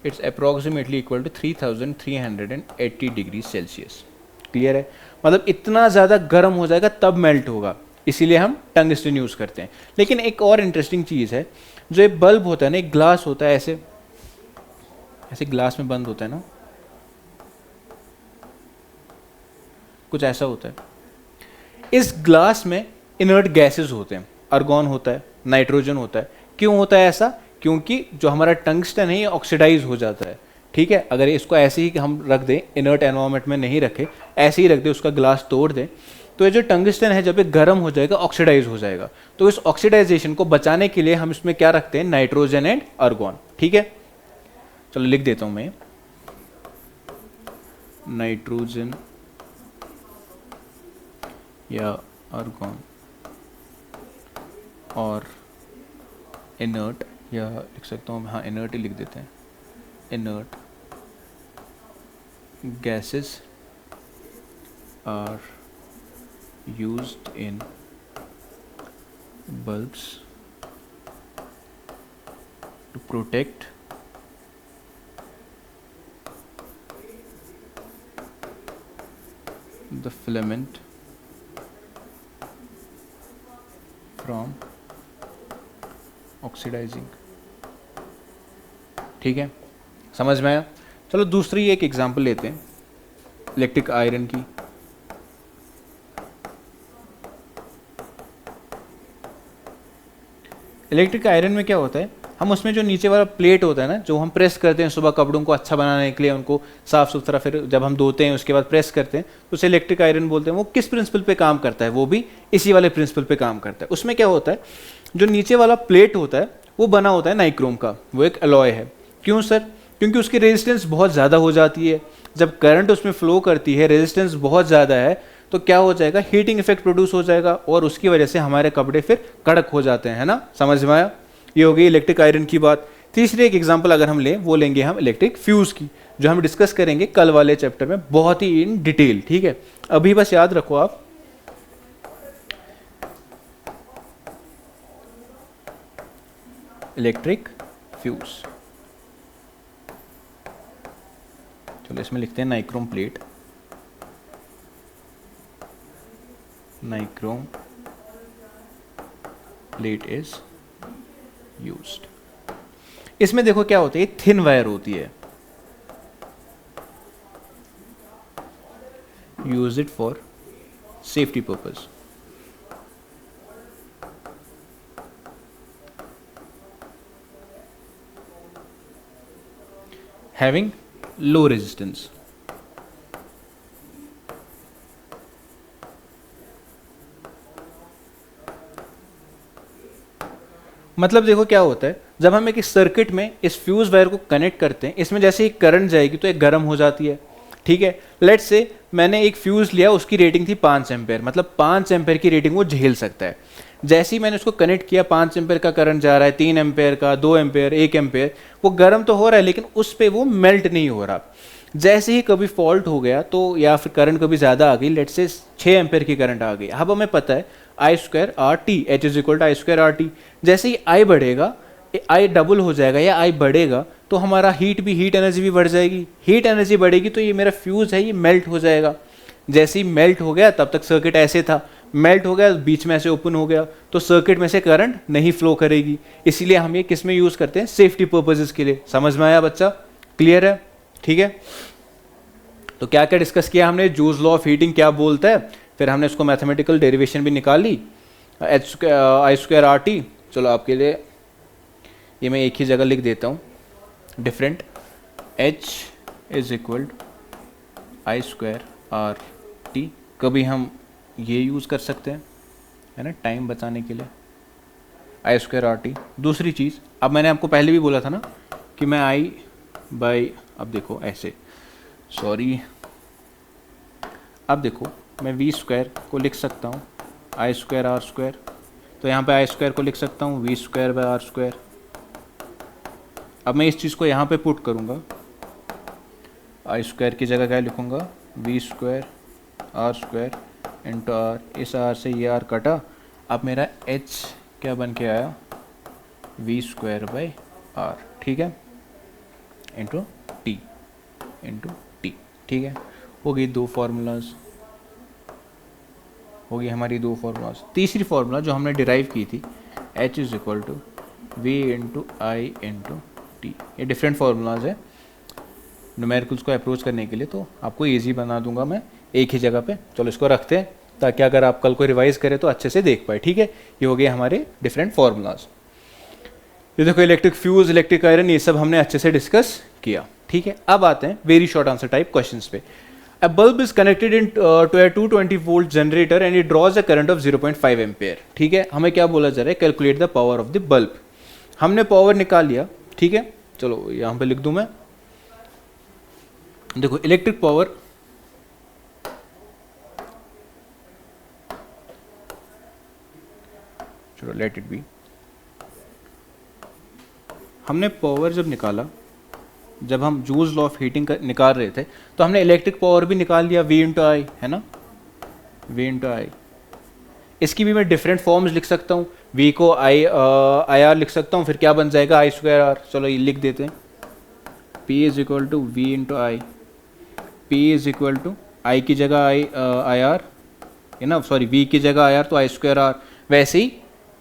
it's approximately equal to 3380 degree Celsius. Clear है, मतलब इतना ज़्यादा गर्म हो जाएगा तब मेल्ट होगा, इसीलिए हम टंगस्टन यूज़ करते हैं। लेकिन एक और इंटरेस्टिंग चीज़ है, जो एक बल्ब होता है ना, एक ग्लास होता है, ऐसे ऐसे ग्लास में बंद होता है ना, कुछ ऐसा होता है। इस ग्लास में इनर्ट गैसेस होते हैं, आर्गॉन होता है, नाइट्रोजन होता है। क्यों होता है ऐसा, क्योंकि जो हमारा टंगस्टन है ये ऑक्सीडाइज हो जाता है, ठीक है। अगर इसको ऐसे ही हम रख दें, इनर्ट एनवायरनमेंट में नहीं रखे, ऐसे ही रख दें, उसका ग्लास तोड़ दें, तो ये जो टंगस्टन है जब ये गर्म हो जाएगा ऑक्सीडाइज हो जाएगा। तो इस ऑक्सीडाइजेशन को बचाने के लिए हम इसमें क्या रखते हैं, नाइट्रोजन एंड आर्गॉन, ठीक है। चलो लिख देता हूं मैं, नाइट्रोजन या आर्गॉन और इनर्ट, या लिख सकता हूँ, हाँ इनर्ट ही लिख देते हैं, inert gases are used in bulbs to protect the filament from oxidizing। ठीक है, समझ में आया। चलो दूसरी एक एग्जांपल लेते हैं, इलेक्ट्रिक आयरन की। इलेक्ट्रिक आयरन में क्या होता है, हम उसमें जो नीचे वाला प्लेट होता है ना, जो हम प्रेस करते हैं सुबह कपड़ों को अच्छा बनाने के लिए, उनको साफ सुथरा, फिर जब हम धोते हैं उसके बाद प्रेस करते हैं, तो उसे इलेक्ट्रिक आयरन बोलते हैं। वो किस प्रिंसिपल पे काम करता है, वो भी इसी वाले प्रिंसिपल पे काम करता है। उसमें क्या होता है, जो नीचे वाला प्लेट होता है वो बना होता है नाइक्रोम का, वो एक अलॉय है। क्यों सर, क्योंकि उसकी रेजिस्टेंस बहुत ज़्यादा हो जाती है, जब करंट उसमें फ्लो करती है, रेजिस्टेंस बहुत ज़्यादा है, तो क्या हो जाएगा, हीटिंग इफेक्ट प्रोड्यूस हो जाएगा और उसकी वजह से हमारे कपड़े फिर कड़क हो जाते हैं, है ना। समझ में आया, ये हो गई इलेक्ट्रिक आयरन की बात। तीसरी एक एग्जांपल अगर हम लें, वो लेंगे हम इलेक्ट्रिक फ्यूज़ की, जो हम डिस्कस करेंगे कल वाले चैप्टर में बहुत ही इन डिटेल, ठीक है। अभी बस याद रखो आप, इलेक्ट्रिक फ्यूज। चलो इसमें लिखते हैं nichrome plate, nichrome plate is used. इसमें देखो क्या होता है, थिन वायर होती है, use it for safety purpose. Having low resistance. मतलब देखो क्या होता है, जब हम एक सर्किट में इस फ्यूज वायर को कनेक्ट करते हैं, इसमें जैसे ही करंट जाएगी तो एक गर्म हो जाती है, ठीक है। लेट्स से मैंने एक फ्यूज लिया, उसकी रेटिंग थी 5 एम्पेयर, मतलब 5 एम्पेयर की रेटिंग वो झेल सकता है। जैसे ही मैंने उसको कनेक्ट किया, 5 एम्पेयर का करंट जा रहा है, 3 एम्पेयर का, 2 एम्पेयर, 1 एम्पेयर, वो गर्म तो हो रहा है लेकिन उस पर वो मेल्ट नहीं हो रहा। जैसे ही कभी फॉल्ट हो गया तो, या फिर करंट कभी ज़्यादा आ गई, लेट्स से 6 एम्पेयर की करंट आ गई, अब हमें पता है I square R T, H is equal to I square R T. जैसे ही आई बढ़ेगा, आई डबल हो जाएगा या आई बढ़ेगा तो हमारा हीट एनर्जी भी बढ़ जाएगी। हीट एनर्जी बढ़ेगी तो ये मेरा फ्यूज़ है ये मेल्ट हो जाएगा। जैसे ही मेल्ट हो गया, तब तक सर्किट ऐसे था, मेल्ट हो गया बीच में ऐसे ओपन हो गया तो सर्किट में से करंट नहीं फ्लो करेगी। इसीलिए हम ये किस में यूज़ करते हैं, सेफ्टी पर्पजेस के लिए। समझ में आया बच्चा, क्लियर है? ठीक है, तो क्या क्या डिस्कस किया हमने, जूल्स लॉ ऑफ हीटिंग क्या बोलता है, फिर हमने उसको मैथमेटिकल डेरिवेशन भी निकाली, आई स्क्वायर आर टी। चलो आपके लिए ये मैं एक ही जगह लिख देता हूँ, different, H is equal I square R T. कभी हम ये यूज़ कर सकते हैं, है ना, टाइम बचाने के लिए, आई स्क्वायर आर टी। दूसरी चीज़, अब मैंने आपको पहले भी बोला था ना कि मैं आई बाई, अब देखो ऐसे, सॉरी, अब देखो मैं वी स्क्वायर को लिख सकता हूँ आई स्क्वायर आर स्क्वायर, तो यहाँ पे आई स्क्वायर को लिख सकता हूँ V square by R square. अब मैं इस चीज़ को यहाँ पे पुट करूँगा, आई स्क्वायर की जगह क्या लिखूँगा, V square R square into R, इस आर से ये आर कटा, अब मेरा एच क्या बन के आया, वी स्क्वायर बाई आर, ठीक है, इंटू टी, इंटू टी, ठीक है। हो गई दो फार्मूलाज, हो गई हमारी दो फार्मूलाज। तीसरी फार्मूला जो हमने डिराइव की थी, H is equal to V into I into T. ये डिफरेंट फार्मूलाज है न्यूमेरिकल्स को अप्रोच करने के लिए, तो आपको ईजी बना दूंगा मैं एक ही जगह पे। चलो इसको रखते हैं ताकि अगर आप कल को रिवाइज करें तो अच्छे से देख पाए, ठीक है। ये हो गए हमारे डिफरेंट फार्मूलाज। ये देखो इलेक्ट्रिक फ्यूज, इलेक्ट्रिक आयरन, ये सब हमने अच्छे से डिस्कस किया, ठीक है। अब आते हैं very short answer type questions पे। A bulb is connected in to a 220 volt generator and it draws a current of 0.5 ampere, ठीक है। हमें क्या बोला जा रहा है, calculate the power of the bulb. हमने पावर निकाल लिया, ठीक है। चलो यहाँ पे लिख दूं मैं, देखो इलेक्ट्रिक पावर, चलो लेट इट बी, हमने पावर जब निकाला, जब हम जूल्स लॉ ऑफ हीटिंग निकाल रहे थे तो हमने इलेक्ट्रिक पावर भी निकाल लिया, V इंटू आई, है ना, V इंटू आई। इसकी भी मैं डिफरेंट फॉर्म्स लिख सकता हूँ, V को आई आर लिख सकता हूँ, फिर क्या बन जाएगा, आई स्क्वायर आर। चलो ये लिख देते हैं, P is equal to V into I, P is equal to I की जगह आई आर, है ना, सॉरी V की जगह आई आर तो आई स्क्वायर आर। वैसे ही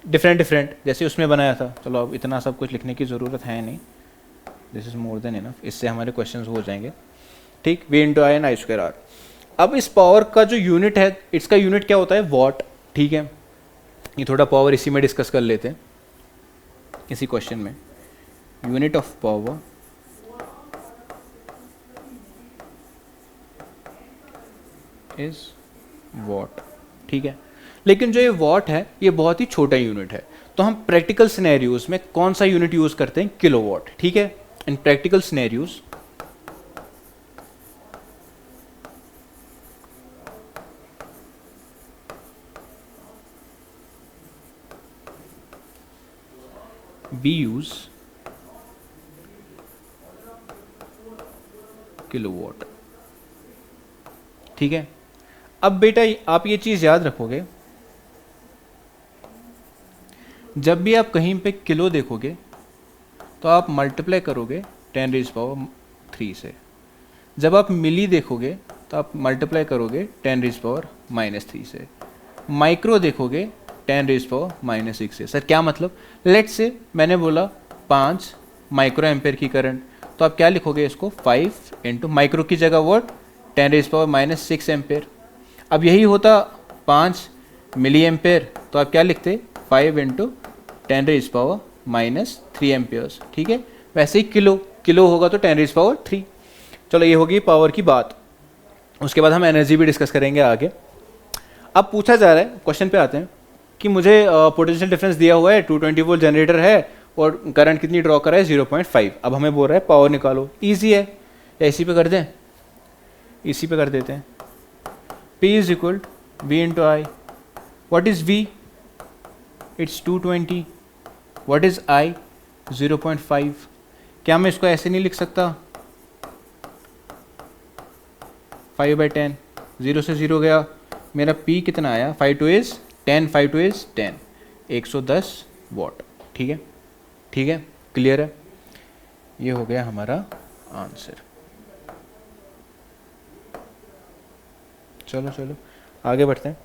डिफरेंट जैसे उसमें बनाया था। चलो अब इतना सब कुछ लिखने की ज़रूरत है नहीं, this is more than enough, इससे हमारे क्वेश्चंस हो जाएंगे, ठीक। V into I and I square R. अब इस पावर का जो यूनिट है, इसका यूनिट क्या होता है, वॉट, ठीक है। ये थोड़ा पावर इसी में डिस्कस कर लेते हैं, इसी क्वेश्चन में। Unit of power is what, ठीक है। लेकिन जो ये वॉट है ये बहुत ही छोटा यूनिट है, तो हम प्रैक्टिकल सिनेरियोज में कौन सा यूनिट यूज करते हैं, किलोवाट, ठीक है। In practical scenarios we use kilowatt, ठीक है। अब बेटा आप ये चीज याद रखोगे, जब भी आप कहीं पे किलो देखोगे तो आप मल्टीप्लाई करोगे 10 रेज़ पावर 3 से। जब आप मिली देखोगे तो आप मल्टीप्लाई करोगे 10 रेज़ पावर -3 से। माइक्रो देखोगे 10 रेज़ पावर -6 से। सर क्या मतलब, लेट्स से मैंने बोला 5 माइक्रो एम्पेयर की करंट, तो आप क्या लिखोगे इसको, 5 इंटू माइक्रो की जगह वर्ड 10 रेज़ पावर -6 एम्पेयर। अब यही होता 5 मिली एम्पेयर, तो आप क्या लिखते, 5 इंटू 10 रेज़ पावर -3 एम्पियर्स, ठीक है। वैसे ही किलो होगा तो 10 रेज़ पावर 3। चलो ये होगी पावर की बात। उसके बाद हम एनर्जी भी डिस्कस करेंगे आगे। अब पूछा जा रहा है, क्वेश्चन पे आते हैं कि मुझे पोटेंशियल डिफरेंस दिया हुआ है, 220 वोल्ट जनरेटर है और करंट कितनी ड्रॉ करा है, 0.5। अब हमें बोल रहा है पावर निकालो। ईजी है, या इसी पे कर दें, इसी पे कर देते हैं। P is equal V into I. What is V? It's 220। What is I? 0.5। क्या मैं इसको ऐसे नहीं लिख सकता, 5/10, 0 से 0 गया, मेरा P कितना आया, 5 2 इज 10 5 2 इज 10, 110 वॉट। ठीक है, ठीक है, क्लियर है। ये हो गया हमारा आंसर। चलो चलो आगे बढ़ते हैं।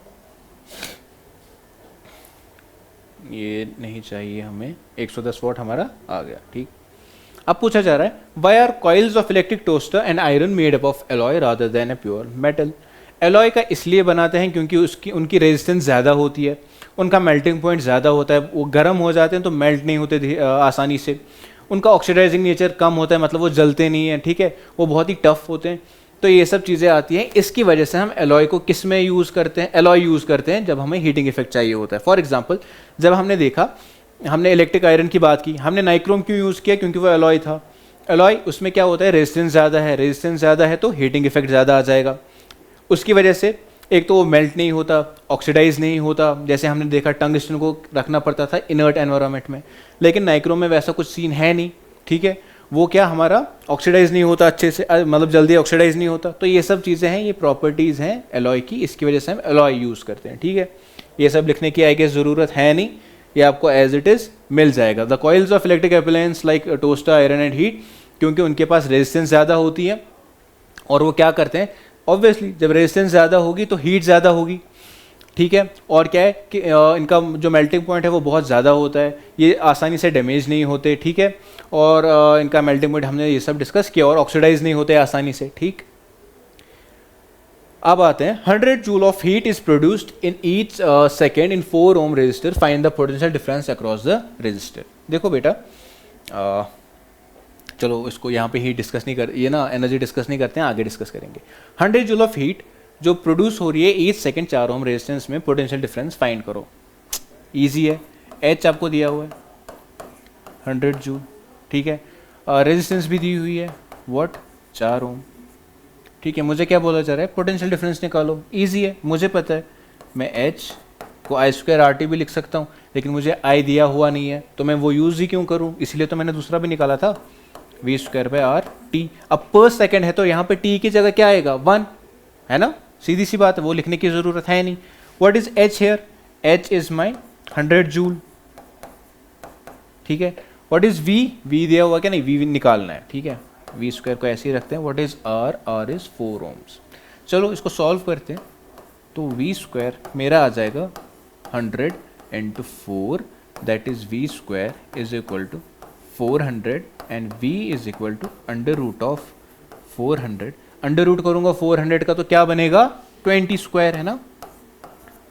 ये नहीं चाहिए हमें, 110 वॉट हमारा आ गया। ठीक, अब पूछा जा रहा है why are coils of electric toaster and iron made up of alloy rather than a pure metal. Alloy का इसलिए बनाते हैं क्योंकि उनकी रेजिस्टेंस ज़्यादा होती है, उनका मेल्टिंग पॉइंट ज़्यादा होता है, वो गर्म हो जाते हैं तो मेल्ट नहीं होते आसानी से, उनका ऑक्सीडाइजिंग नेचर कम होता है, मतलब वो जलते नहीं हैं। ठीक है, वो बहुत ही टफ होते हैं। तो ये सब चीज़ें आती हैं, इसकी वजह से हम एलॉय को किस में यूज़ करते हैं, एलॉय यूज़ करते हैं जब हमें हीटिंग इफेक्ट चाहिए होता है। फॉर एग्जांपल, जब हमने देखा, हमने इलेक्ट्रिक आयरन की बात की, हमने नाइक्रोम क्यों यूज़ किया, क्योंकि वो एलॉय था। एलॉय उसमें क्या होता है, रेजिस्टेंस ज़्यादा है, रेजिस्टेंस ज़्यादा है तो हीटिंग इफेक्ट ज़्यादा आ जाएगा। उसकी वजह से एक तो वो मेल्ट नहीं होता, ऑक्सीडाइज नहीं होता, जैसे हमने देखा टंगस्टन को रखना पड़ता था इनर्ट एनवायरनमेंट में, लेकिन नाइक्रोम में वैसा कुछ सीन है नहीं। ठीक है, वो क्या हमारा ऑक्सीडाइज नहीं होता अच्छे से, मतलब जल्दी ऑक्सीडाइज नहीं होता। तो ये सब चीज़ें हैं, ये प्रॉपर्टीज़ हैं एलॉय की, इसकी वजह से हम एलॉय यूज़ करते हैं। ठीक है, ये सब लिखने की आई गेस ज़रूरत है नहीं, ये आपको एज इट इज़ मिल जाएगा। The coils of electric appliance like toaster iron and heat, क्योंकि उनके पास रेजिस्टेंस ज़्यादा होती है और वो क्या करते हैं, ऑब्वियसली जब रेजिस्टेंस ज़्यादा होगी तो हीट ज़्यादा होगी। ठीक है, और क्या है कि इनका जो मेल्टिंग पॉइंट है वो बहुत ज़्यादा होता है, ये आसानी से डैमेज नहीं होते। ठीक है, और इनका मेल्टिंग पॉइंट हमने ये सब डिस्कस किया, और ऑक्सीडाइज नहीं होते आसानी से। ठीक, अब आते हैं 100 joule of heat is produced in each second in 4 ohm resistor, find the potential difference across the resistor. देखो बेटा, चलो इसको यहाँ पे हीट डिस्कस नहीं कर, ये ना एनर्जी डिस्कस नहीं करते हैं, आगे डिस्कस करेंगे। 100 जूल ऑफ हीट जो प्रोड्यूस हो रही है ईच सेकंड 4 ओम रेजिस्टेंस में, पोटेंशियल डिफरेंस फाइंड करो। इजी है, एच आपको दिया हुआ है 100 जूल। ठीक है, रेजिस्टेंस भी दी हुई है व्हाट 4 ओम। ठीक है, मुझे क्या बोला जा रहा है, पोटेंशियल डिफरेंस निकालो। इजी है, मुझे पता है, मैं एच को आई स्क्वायर आर टी भी लिख सकता हूँ, लेकिन मुझे आई दिया हुआ नहीं है तो मैं वो यूज़ ही क्यों करूँ, इसलिए तो मैंने दूसरा भी निकाला था, V square by R T. अब पर सेकेंड है तो यहाँ पे टी की जगह क्या आएगा 1, है ना, सीधी सी बात है, वो लिखने की ज़रूरत है नहीं। What is H here, H is my 100 joule. ठीक है, व्हाट इज वी, वी दिया हुआ क्या, नहीं वी निकालना है। ठीक है, वी स्क्वायर को ऐसे ही रखते हैं। What is R, R is 4 ohms. चलो इसको सॉल्व करते हैं, तो वी स्क्वायर मेरा आ जाएगा 100 into 4, that is V square is equal to 400 and V is equal to under root of 400। Under root करूँगा 400 का तो क्या बनेगा 20 स्क्वायर, है ना,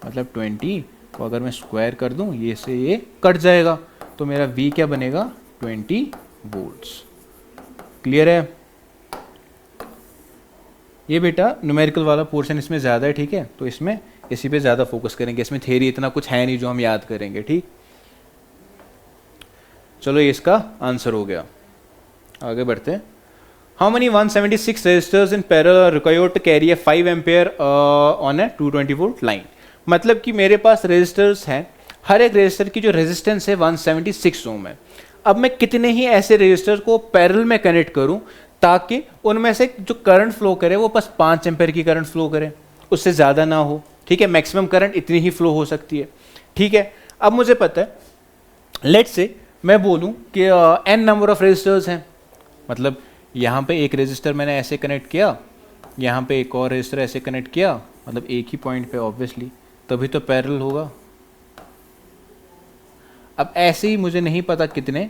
मतलब 20 को अगर मैं स्क्वायर कर दूँ ये से ये कट जाएगा, तो मेरा V क्या बनेगा 20 वोल्ट्स। क्लियर है। ये बेटा न्यूमेरिकल वाला पोर्शन इसमें ज़्यादा है। ठीक है, तो इसमें इसी पे ज़्यादा फोकस करेंगे, इसमें थ्योरी इतना कुछ है नहीं जो हम याद करेंगे। ठीक, चलो ये इसका आंसर हो गया। आगे बढ़ते हैं। How many 176 resistors in parallel are required to carry a 5 ampere on a 220 volt line? मतलब कि मेरे पास रेजिस्टर्स हैं, हर एक रेजिस्टर की जो रेजिस्टेंस है 176 ओम है। अब मैं कितने ही ऐसे रेजिस्टर को पैरेलल में कनेक्ट करूं ताकि उनमें से जो करंट फ्लो करे वो बस 5 एम्पेयर की करंट फ्लो करे, उससे ज़्यादा ना हो। ठीक है, मैक्सिमम करंट इतनी ही फ्लो हो सकती है। ठीक है, अब मुझे पता है, लेट से मैं बोलूँ कि n नंबर ऑफ रेजिस्टर्स हैं, मतलब यहाँ पे एक रेजिस्टर मैंने ऐसे कनेक्ट किया, यहाँ पे एक और रेजिस्टर ऐसे कनेक्ट किया, मतलब एक ही पॉइंट पे ऑब्वियसली, तभी तो पैरेलल होगा। अब ऐसे ही मुझे नहीं पता कितने,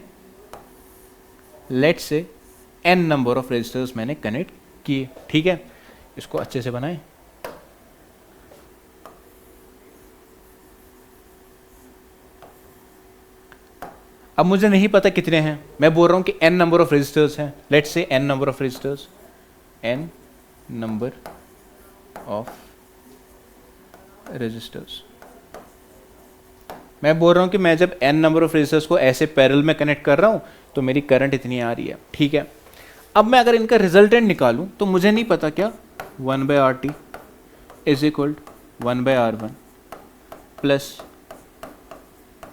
let's say n number of resistors मैंने कनेक्ट किए। ठीक है, इसको अच्छे से बनाएं। अब मुझे नहीं पता कितने हैं, मैं बोल रहा हूं कि n नंबर ऑफ रेजिस्टर्स हैं। Let's say n number of resistors, n number of resistors. मैं बोल रहा हूं कि मैं जब n नंबर ऑफ रेजिस्टर्स को ऐसे पैरेलल में कनेक्ट कर रहा हूं तो मेरी करंट इतनी आ रही है। ठीक है, अब मैं अगर इनका रिजल्टेंट निकालूं तो मुझे नहीं पता क्या 1/RT is equal 1/R1 plus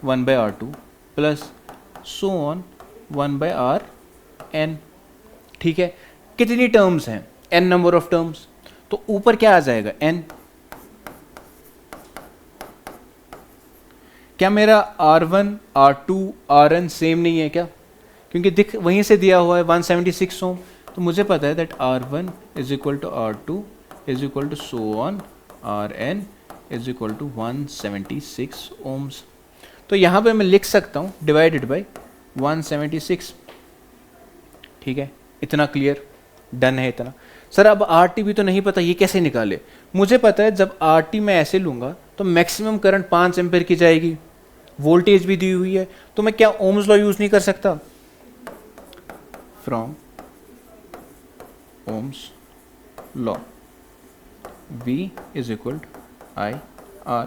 1/R2 plus so on 1/Rn। ठीक है, कितनी टर्म्स हैं, n नंबर ऑफ टर्म्स, तो ऊपर क्या आ जाएगा n, क्या मेरा R1 R2 Rn सेम नहीं है क्या? क्योंकि दिख वहीं से दिया हुआ है 176 ओम, तो मुझे पता है that R1 is equal to R2 is equal to so on Rn is equal to 176 ohms. तो यहाँ पे मैं लिख सकता हूँ डिवाइडेड बाई 176। ठीक है, इतना क्लियर, डन है इतना। सर अब RT भी तो नहीं पता, ये कैसे निकाले? मुझे पता है जब RT मैं ऐसे लूँगा तो मैक्सिमम करंट 5 एम्पेयर की जाएगी, वोल्टेज भी दी हुई है, तो मैं क्या ओम्स लॉ यूज़ नहीं कर सकता? From ohms law V is equal to I R.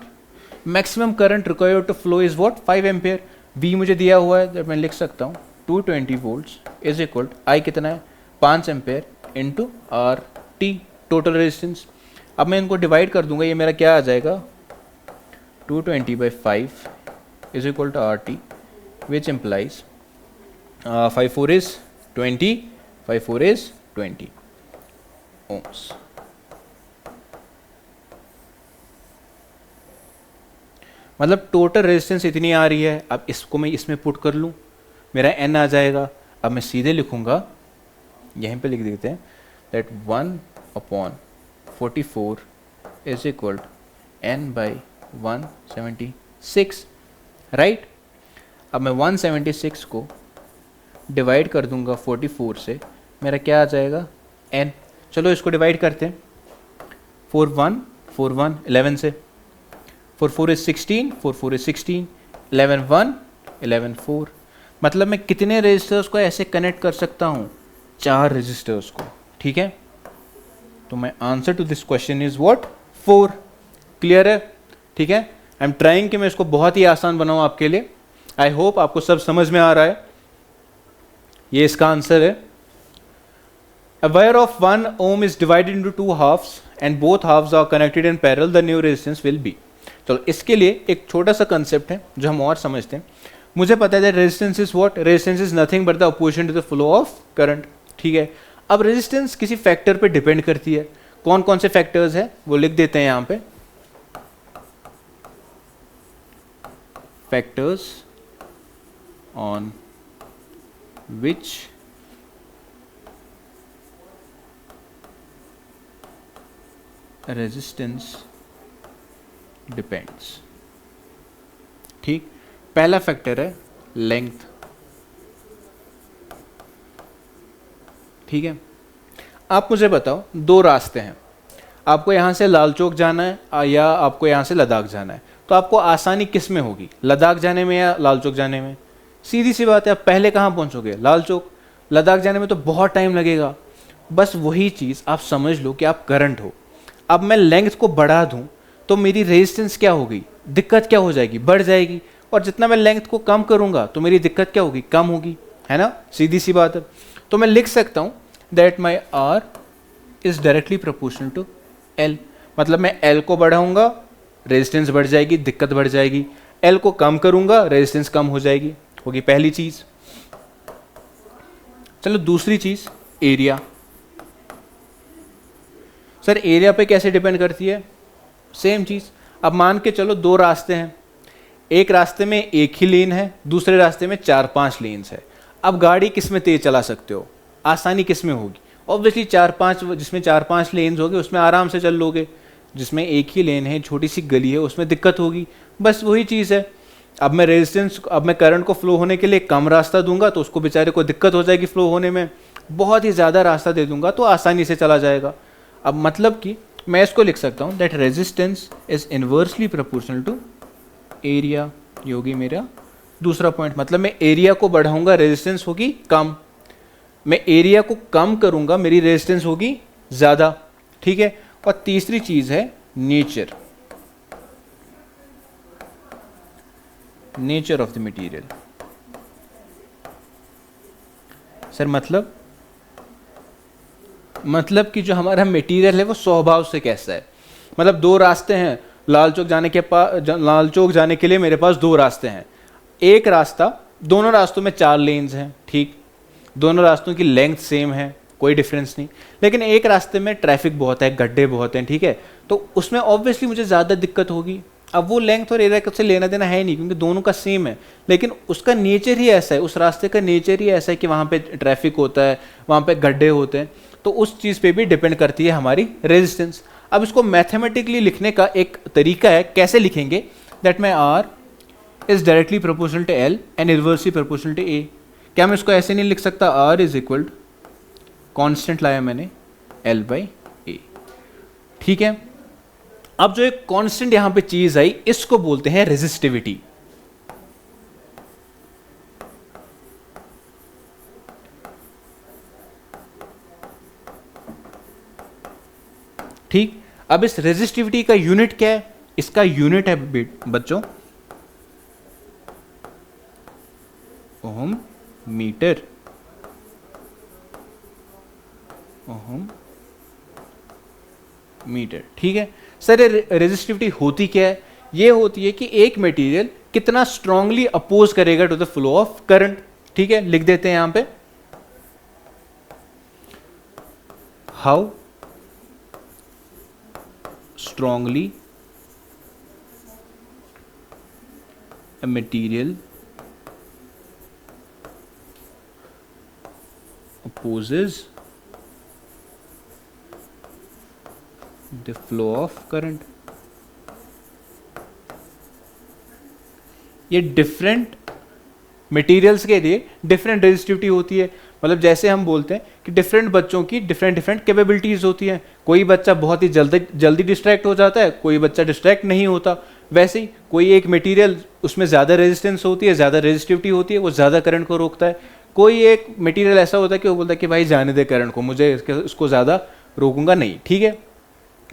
Maximum current required to flow is what? 5 ampere. V मुझे दिया हुआ है, जब मैं लिख सकता हूँ 220 वोल्ट्स इज इक्वल टू आई कितना है? 5 ampere into R T, total resistance. अब मैं इनको डिवाइड कर दूंगा, ये मेरा क्या आ जाएगा? 220 by 5 is equal to R T, which implies 5 4 is 20, 5 4 is 20 ohms. मतलब टोटल रेजिस्टेंस इतनी आ रही है। अब इसको मैं इसमें पुट कर लूँ, मेरा n आ जाएगा। अब मैं सीधे लिखूँगा, यहीं पे लिख देते हैं that 1/44 is equal to n by 176, right. अब मैं 176 को डिवाइड कर दूंगा 44 से, मेरा क्या आ जाएगा? n। चलो इसको डिवाइड करते हैं। 4 1 4 1 11 से, 4 4 इज 16, 4 4 इज 16, 11 1 11 4। मतलब मैं कितने रेजिस्टर्स को ऐसे कनेक्ट कर सकता हूँ? 4 रेजिस्टर्स को। ठीक है, तो my answer to this question is what? 4। Clear है? ठीक है, आई एम ट्राइंग कि मैं इसको बहुत ही आसान बनाऊँ आपके लिए। आई होप आपको सब समझ में आ रहा है। ये इसका आंसर है। A wire of 1 ohm is divided into 2 halves and both halves are connected in parallel, the new resistance will be। चलो इसके लिए एक छोटा सा कंसेप्ट है जो हम और समझते हैं। मुझे पता है resistance is what? Resistance is nothing but the opposition to the flow of current. ठीक है, अब रेजिस्टेंस किसी फैक्टर पे डिपेंड करती है। कौन कौन से फैक्टर्स हैं वो लिख देते हैं यहाँ पे। Factors on which resistance depends. ठीक, पहला फैक्टर है लेंथ। ठीक है, आप मुझे बताओ, 2 रास्ते हैं, आपको यहाँ से लाल चौक जाना है या आपको यहाँ से लद्दाख जाना है, तो आपको आसानी किस में होगी? लद्दाख जाने में या लाल चौक जाने में? सीधी सी बात है, आप पहले कहाँ पहुँचोगे? लाल चौक। लद्दाख जाने में तो बहुत टाइम लगेगा। बस वही चीज़ आप समझ लो कि आप करंट हो। अब मैं लेंथ को बढ़ा दूँ तो मेरी रेजिस्टेंस क्या होगी? दिक्कत क्या हो जाएगी? बढ़ जाएगी। और जितना मैं लेंथ को कम करूँगा तो मेरी दिक्कत क्या होगी? कम होगी, है ना? सीधी सी बात है। तो मैं लिख सकता हूँ that my R is directly proportional to L. मतलब मैं एल को बढ़ाऊंगा, रेजिस्टेंस बढ़ जाएगी, दिक्कत बढ़ जाएगी। एल को कम करूंगा, रेजिस्टेंस कम हो जाएगी। होगी पहली चीज। चलो दूसरी चीज, एरिया। सर एरिया पे कैसे डिपेंड करती है? सेम चीज। अब मान के चलो 2 रास्ते हैं, एक रास्ते में एक ही लेन है, दूसरे रास्ते में 4-5 लेन्स है। अब गाड़ी किस में तेज चला सकते हो? आसानी किस में होगी? ऑब्वियसली 4-5, जिसमें 4-5 लेन्स होंगे उसमें आराम से चल लोगे। जिसमें एक ही लेन है, छोटी सी गली है, उसमें दिक्कत होगी। बस वही चीज़ है। अब मैं करंट को फ्लो होने के लिए कम रास्ता दूंगा तो उसको बेचारे को दिक्कत हो जाएगी फ्लो होने में। बहुत ही ज़्यादा रास्ता दे दूंगा तो आसानी से चला जाएगा। अब मतलब कि मैं इसको लिख सकता हूँ that resistance is inversely proportional to area. ये होगी मेरा दूसरा पॉइंट। मतलब मैं एरिया को बढ़ाऊंगा, रेजिस्टेंस होगी कम। मैं एरिया को कम करूंगा, मेरी रेजिस्टेंस होगी ज़्यादा। ठीक है, और तीसरी चीज़ है nature. Nature of the material. Sir मतलब कि जो हमारा मटेरियल है वो स्वभाव से कैसा है? मतलब 2 रास्ते हैं, लाल चौक जाने के लिए मेरे पास 2 रास्ते हैं। एक रास्ता, दोनों रास्तों में 4 लेन्स हैं, ठीक, दोनों रास्तों की लेंथ सेम है, कोई डिफरेंस नहीं। लेकिन एक रास्ते में ट्रैफिक बहुत है, गड्ढे बहुत हैं, ठीक है, तो उसमें ऑब्वियसली मुझे ज़्यादा दिक्कत होगी। अब वो लेंथ और एरिया से लेना देना है नहीं क्योंकि दोनों का सेम है, लेकिन उसका नेचर ही ऐसा है, उस रास्ते का नेचर ही ऐसा है कि वहाँ पे ट्रैफिक होता है, वहाँ पे गड्ढे होते हैं, तो उस चीज़ पे भी डिपेंड करती है हमारी रेजिस्टेंस। अब इसको मैथमेटिकली लिखने का एक तरीका है, कैसे लिखेंगे, दैट में R is directly proportional to L and inversely proportional to A. क्या मैं इसको ऐसे नहीं लिख सकता, आर इज इक्वल कॉन्स्टेंट लाया मैंने एल बाई ए, ठीक है। अब जो एक कांस्टेंट यहां पे चीज आई, इसको बोलते हैं रेजिस्टिविटी। ठीक, अब इस रेजिस्टिविटी का यूनिट क्या है, इसका यूनिट है बच्चों ओम मीटर, ओम मीटर, ठीक है। सर रेजिस्टिविटी होती क्या है, ये होती है कि एक मटेरियल कितना स्ट्रांगली अपोज करेगा to the flow of current, ठीक है। लिख देते हैं यहां पे, how strongly a material opposes the flow of current। ये डिफरेंट मटेरियल्स के लिए डिफरेंट रेजिस्टिविटी होती है। मतलब जैसे हम बोलते हैं कि डिफरेंट बच्चों की डिफरेंट डिफरेंट कैपेबिलिटीज होती हैं, कोई बच्चा बहुत ही जल्दी डिस्ट्रैक्ट हो जाता है, कोई बच्चा डिस्ट्रैक्ट नहीं होता। वैसे ही कोई एक मटेरियल उसमें ज़्यादा रेजिस्टेंस होती है, ज़्यादा रेजिस्टिविटी होती है, वो ज़्यादा करंट को रोकता है। कोई एक मटेरियल ऐसा होता है कि वो बोलता है कि भाई जाने दे करंट को, मुझे इसको ज़्यादा रोकूंगा नहीं, ठीक है।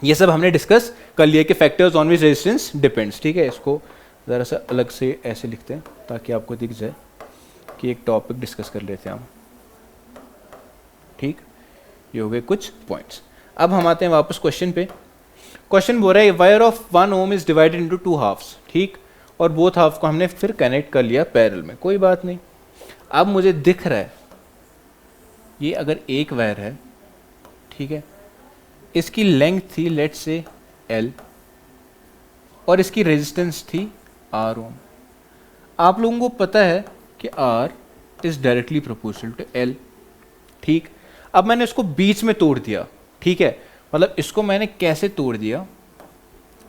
ये सब हमने डिस्कस कर लिया कि factors on which resistance depends, ठीक है। इसको ज़रा सा अलग से ऐसे लिखते हैं ताकि आपको दिख जाए कि एक टॉपिक डिस्कस कर लेते हैं हम, ठीक। ये हो गए कुछ पॉइंट्स। अब हम आते हैं वापस क्वेश्चन पे। क्वेश्चन बोल रहा है wire of 1 ohm is divided into 2 halves, ठीक, और बोथ हाफ को हमने फिर कनेक्ट कर लिया पैरेलल में, कोई बात नहीं। अब मुझे दिख रहा है ये अगर एक वायर है, ठीक है, इसकी लेंथ थी लेट से L और इसकी रेजिस्टेंस थी R ओम। आप लोगों को पता है कि R is directly proportional to L, ठीक। अब मैंने इसको बीच में तोड़ दिया, ठीक है। मतलब इसको मैंने कैसे तोड़ दिया,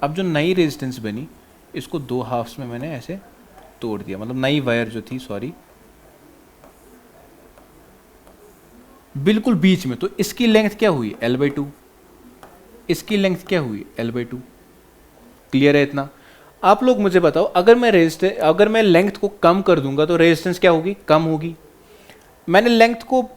अब जो नई रेजिस्टेंस बनी इसको 2 हाफ्स में मैंने ऐसे तोड़ दिया, मतलब नई वायर जो थी, सॉरी, बिल्कुल बीच में। तो इसकी लेंथ क्या हुई L/2, इसकी लेंथ क्या हुई L/2। क्लियर है इतना। आप लोग मुझे बताओ, अगर मैं लेंथ को कम कर दूंगा तो रेजिस्टेंस क्या होगी, कम होगी। मैंने लेंथ को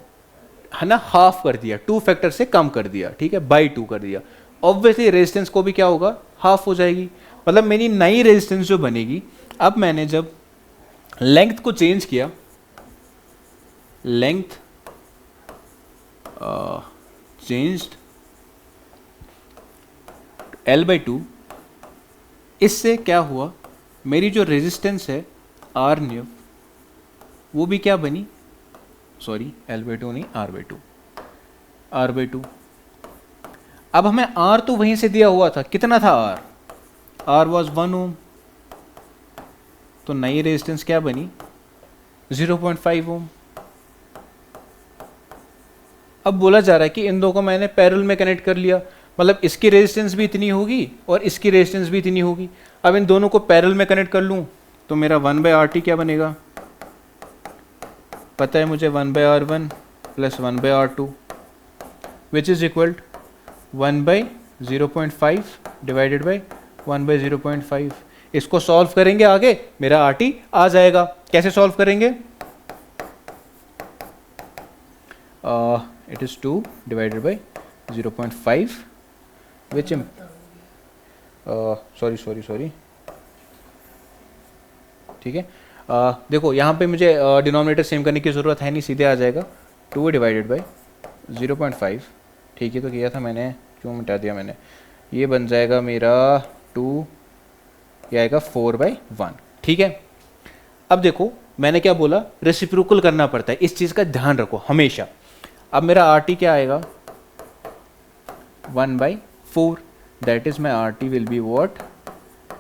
है ना हाफ कर दिया, 2 फैक्टर से कम कर दिया, ठीक है, बाई 2 कर दिया। ऑब्वियसली रेजिस्टेंस को भी क्या होगा, हाफ हो जाएगी। मतलब मेरी नई रेजिस्टेंस जो बनेगी, अब मैंने जब लेंथ को चेंज किया, लेंथ चेंज्ड L/2, इससे क्या हुआ, मेरी जो रेजिस्टेंस है R न्यू वो भी क्या बनी, सॉरी L/2 नहीं, R/2। अब हमें R तो वहीं से दिया हुआ था, कितना था R वॉज 1 ओम, तो नई रेजिस्टेंस क्या बनी 0.5 ओम। अब बोला जा रहा है कि इन दो को मैंने पैरेलल में कनेक्ट कर लिया, मतलब इसकी रेजिस्टेंस भी इतनी होगी और इसकी रेजिस्टेंस भी इतनी होगी। अब इन दोनों को पैरेलल में कनेक्ट कर लूं तो मेरा 1/RT क्या बनेगा, पता है मुझे, 1/R1 plus 1/R2 which is equal 1/0.5 divided by 1/0.5। इसको सॉल्व करेंगे आगे, मेरा RT आ जाएगा। कैसे सॉल्व करेंगे, it is 2 divided by 0.5 which sorry ठीक है। देखो यहाँ पे मुझे डिनोमिनेटर सेम करने की ज़रूरत है नहीं, सीधे आ जाएगा 2 डिवाइडेड बाई 0.5, ठीक है। तो किया था मैंने, क्यों मिटा दिया मैंने, ये बन जाएगा मेरा 2, ये आएगा 4/1, ठीक है। अब देखो मैंने क्या बोला, रेसिप्रोकल करना पड़ता है, इस चीज़ का ध्यान रखो हमेशा। अब मेरा RT क्या आएगा 1/4, that is my RT will be what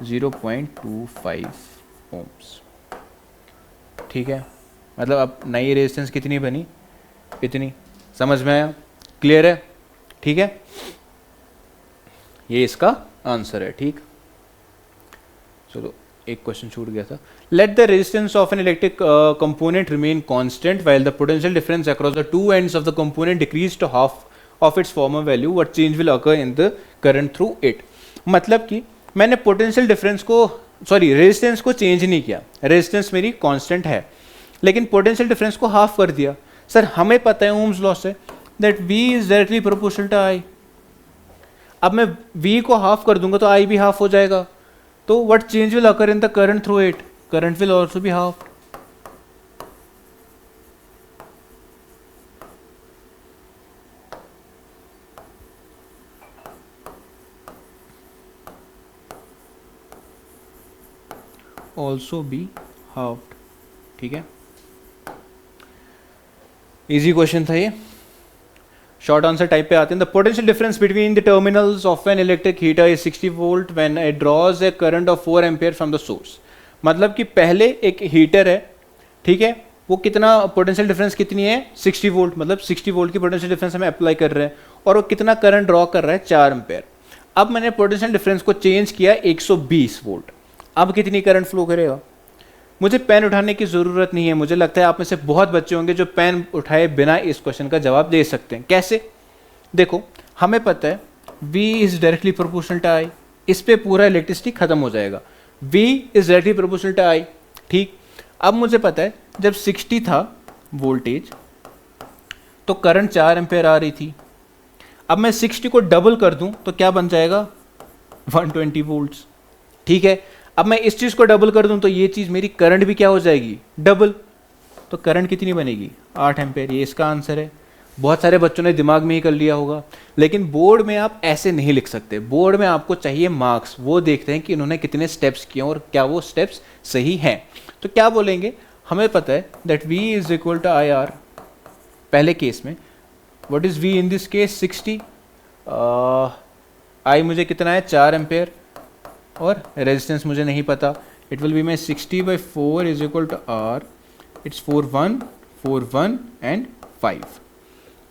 0.25 ohms. ठीक है, मतलब अब नई रेजिस्टेंस कितनी बनी, इतनी। समझ में आया, क्लियर है? ठीक है, ये इसका आंसर है। ठीक, चलो एक क्वेश्चन छूट गया था। Let the resistance of an electric component remain constant while the potential difference across the two ends of the component decrease to half of its former value, what change will occur in the current through it. मतलब कि मैंने potential difference को, sorry resistance को change नहीं किया, resistance मेरी constant है, लेकिन पोटेंशियल डिफरेंस को हाफ कर दिया। सर हमें पता है ओम्स लॉ से that V is directly proportional to I। अब मैं V को हाफ कर दूंगा तो I भी हाफ हो जाएगा। तो what change will occur in the current through it, current will also be half. Also be half. ठीक है, इजी क्वेश्चन था ये। शॉर्ट आंसर टाइप पे आते हैं। The potential difference between the terminals of an electric heater is 60 volt when it draws a current of 4 ampere from the source. मतलब कि पहले एक हीटर है, ठीक है, वो कितना पोटेंशियल डिफरेंस कितनी है, 60 वोल्ट, मतलब 60 वोल्ट की पोटेंशियल डिफरेंस हमें अप्लाई कर रहे हैं, और वो कितना करंट ड्रॉ कर रहा है, 4 एम्पियर। अब मैंने पोटेंशियल डिफरेंस को चेंज किया 120 वोल्ट। अब कितनी करंट फ्लो करेगा? मुझे पेन उठाने की ज़रूरत नहीं है, मुझे लगता है आप में से बहुत बच्चे होंगे जो पेन उठाए बिना इस क्वेश्चन का जवाब दे सकते हैं। कैसे? देखो, हमें पता है V is directly proportional to I, इस पे पूरा इलेक्ट्रिसिटी खत्म हो जाएगा। V is directly proportional to I। ठीक, अब मुझे पता है जब 60 था वोल्टेज तो करंट 4 एम्पेयर आ रही थी। अब मैं 60 को डबल कर दूं तो क्या बन जाएगा, 120 वोल्ट्स। ठीक है, अब मैं इस चीज को डबल कर दूं तो ये चीज मेरी करंट भी क्या हो जाएगी, डबल। तो करंट कितनी बनेगी, 8 एम्पेयर। ये इसका आंसर है। बहुत सारे बच्चों ने दिमाग में ही कर लिया होगा, लेकिन बोर्ड में आप ऐसे नहीं लिख सकते। बोर्ड में आपको चाहिए मार्क्स, वो देखते हैं कि इन्होंने कितने स्टेप्स किए और क्या वो स्टेप्स सही हैं। तो क्या बोलेंगे, हमें पता है that V is equal to IR पहले केस में। What is V in this case, 60। I मुझे कितना है, 4 एम्पेयर, और रेजिस्टेंस मुझे नहीं पता। It will be my 60/4 is equal to R। It's 4 1 and 5,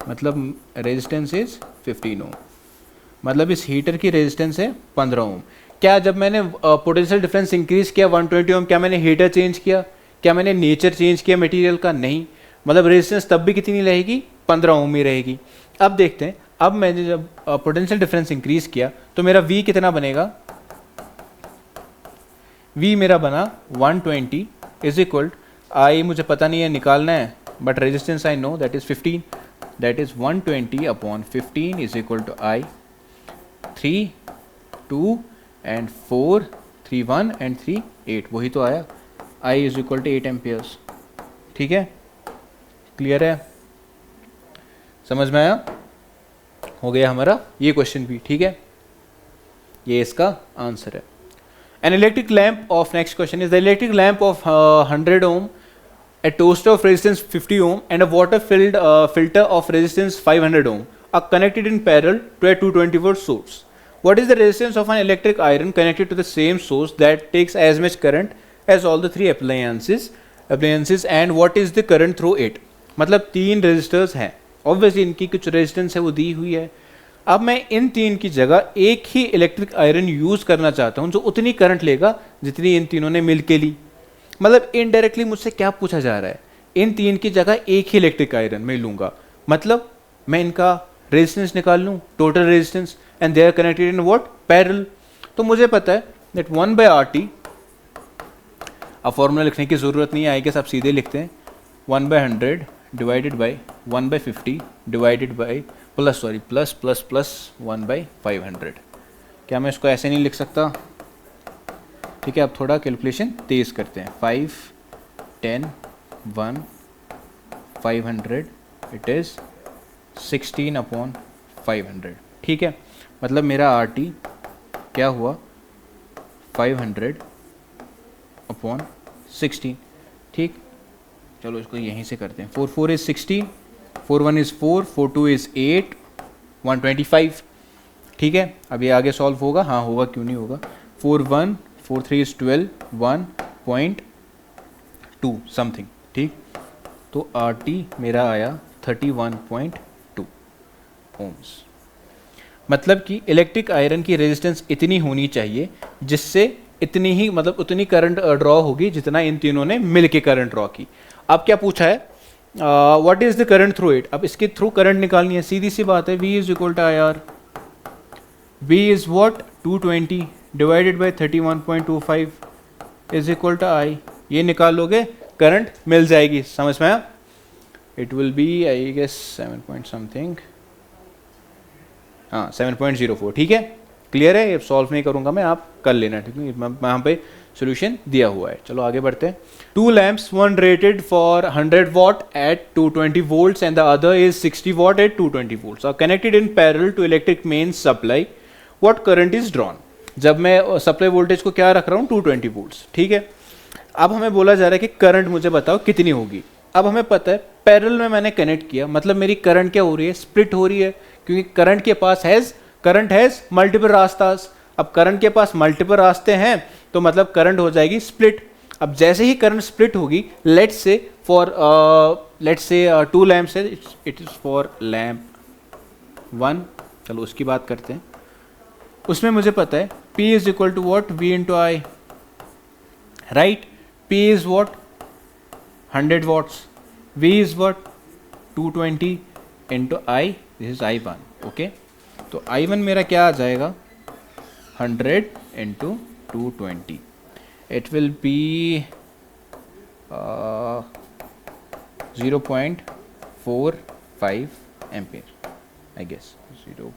मतलब रेजिस्टेंस इज 15 ओम। मतलब इस हीटर की रेजिस्टेंस है 15 ओम। क्या जब मैंने पोटेंशियल डिफरेंस इंक्रीज किया 120 ओम, क्या मैंने हीटर चेंज किया, क्या मैंने नेचर चेंज किया मटेरियल का? नहीं। मतलब रेजिस्टेंस तब भी कितनी रहेगी, 15 ओम ही रहेगी। अब देखते हैं, अब मैंने जब पोटेंशियल डिफरेंस इंक्रीज किया तो मेरा V कितना बनेगा, V मेरा बना 120 इज इक्वल, I मुझे पता नहीं है, निकालना है, but resistance I know that is 15, that is 120 upon 15 is equal to I 3 2 and 4 3 1 and 3 8, वही तो आया। I is equal to 8 amperes. ठीक है, क्लियर है, समझ में आया? हो गया हमारा ये क्वेश्चन भी। ठीक है, ये इसका आंसर है। An electric lamp of, next question is, the electric lamp of 100 ohm, a toaster of resistance 50 ohm and a water filled filter of resistance 500 ohm are connected in parallel to a 220 volt source. What is the resistance of an electric iron connected to the same source that takes as much current as all the three appliances and what is the current through it? मतलब 3 resistors हैं, obviously इनकी कुछ resistance है वो दी हुई है। अब मैं इन 3 की जगह एक ही इलेक्ट्रिक आयरन यूज करना चाहता हूं जो उतनी करंट लेगा जितनी इन तीनों ने मिलके ली। मतलब इनडायरेक्टली मुझसे क्या पूछा जा रहा है, इन 3 की जगह एक ही इलेक्ट्रिक आयरन मैं लूंगा, मतलब मैं इनका रेजिस्टेंस निकाल लूं, total resistance, and they are connected in what, parallel. तो मुझे पता है दैट 1/RT, अब फॉर्मूला लिखने की जरूरत नहीं है, आई गेस आप सीधे लिखते हैं, 1/100 divided by 1/50 divided by plus 1/500। क्या मैं इसको ऐसे नहीं लिख सकता? ठीक है, अब थोड़ा कैलकुलेशन तेज करते हैं। 5 10 1 500 इट इज़ 16/500। ठीक है, मतलब मेरा RT क्या हुआ, 500/16। ठीक, चलो इसको यहीं से करते हैं। 4 4 इज 16, 4 1 इज़ 4, 4 2 इज़ 8, 125। ठीक है, अब ये आगे सॉल्व होगा, हाँ होगा, क्यों नहीं होगा। 4 1 4 3 इज 12, 1.2 समथिंग, ठीक। तो आर टी मेरा आया 31.2 ओम्स। मतलब कि इलेक्ट्रिक आयरन की रेजिस्टेंस इतनी होनी चाहिए जिससे इतनी ही मतलब उतनी करंट ड्रॉ होगी जितना इन तीनों ने मिल के करंट ड्रॉ की। अब क्या पूछा है, what is the current through it. अब इसके थ्रू करंट निकालनी है, सीधी सी बात है, V is equal to I R. V is what 220 divided by 31.25 is equal to I। ये निकाल लोगे करंट मिल जाएगी, समझ में आया। It will be I guess 7 point something, हाँ 7.04, ठीक है। क्लियर है, ये सॉल्व नहीं करूंगा मैं, आप कर लेना, ठीक है। यहाँ पे सोल्यूशन दिया हुआ है। चलो आगे बढ़ते हैं। 2 lamps, one rated for 100 watt at 220 volts and the other is 60 watt at 220 volts are connected in parallel to electric main supply, what current is drawn. जब मैं सप्लाई वोल्टेज को क्या रख रहा हूँ 220 volts, ठीक है। अब हमें बोला जा रहा है कि करंट मुझे बताओ कितनी होगी। अब हमें पता है पैरेलल में मैंने कनेक्ट किया, मतलब मेरी करंट क्या हो रही है, स्प्लिट हो रही है, क्योंकि करंट के पास करंट हैज मल्टीपल रास्तास। अब करंट के पास मल्टीपल रास्ते हैं तो मतलब करंट हो जाएगी स्प्लिट। अब जैसे ही करंट स्प्लिट होगी, लेट्स से 2 लैम्प्स है, इट इज फॉर लैम्प 1, चलो उसकी बात करते हैं। उसमें मुझे पता है P is equal to watt V into I, right. P is watt 100 watts, V is watt 220 into I, this is I1, okay. तो I1 मेरा क्या आ जाएगा 100 into 220, it will be 0.45 ampere I guess, 0.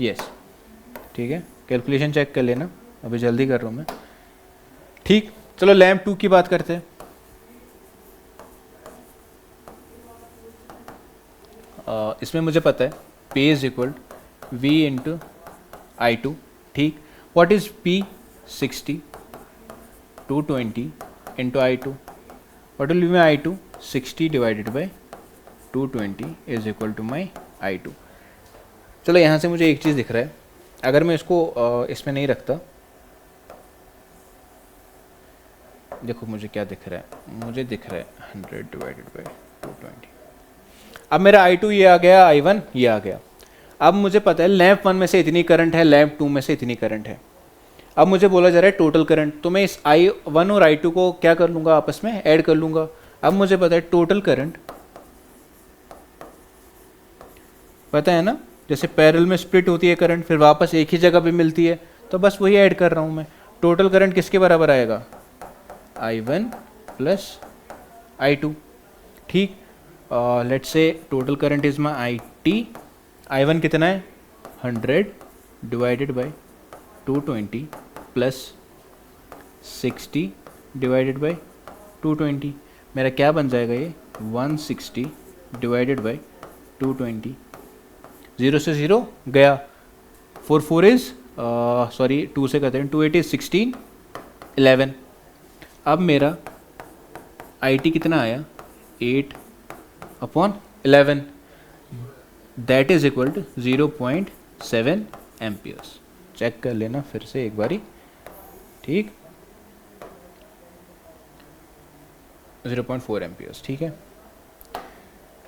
Yes, ठीक है। Calculation check कर लेना, अभी जल्दी कर रहा हूँ मैं, ठीक। चलो लैम्प 2 की बात करते हैं। इसमें मुझे पता है P is equal V into I2, ठीक। What is P 60 220 into I2, what will be my I2 60 divided by 220 is equal to my I2। चलो यहाँ से मुझे एक चीज़ दिख रहा है, अगर मैं इसको इसमें नहीं रखता, देखो मुझे क्या दिख रहा है, मुझे दिख रहा है 100 डिवाइडेड बाई 220। अब मेरा I2 ये आ गया, I1 ये आ गया। अब मुझे पता है लैंप 1 में से इतनी करंट है, लैंप 2 में से इतनी करंट है। अब मुझे बोला जा रहा है टोटल करंट, तो मैं इस I1 और I2 को क्या कर लूँगा, आपस में ऐड कर लूँगा। अब मुझे पता है टोटल करंट, पता है ना, जैसे पैरेलल में स्प्लिट होती है करंट, फिर वापस एक ही जगह पे मिलती है, तो बस वही ऐड कर रहा हूँ मैं। टोटल करंट किसके बराबर आएगा, I1 प्लस I2, ठीक। Let's say total current is my IT, I1 कितना है 100 divided by 220 plus 60 divided by 220, मेरा क्या बन जाएगा ये 160 डिवाइडेड बाई 220, 0 से 0 गया, 4 4 इज सॉरी 2 से कहते हैं 2 8 इज 16 11। अब मेरा IT कितना आया 8/11, that is equal to 0.7 amperes. Check कर लेना फिर से एक बारी, ठीक, 0.4 एम्पियर्स, ठीक है।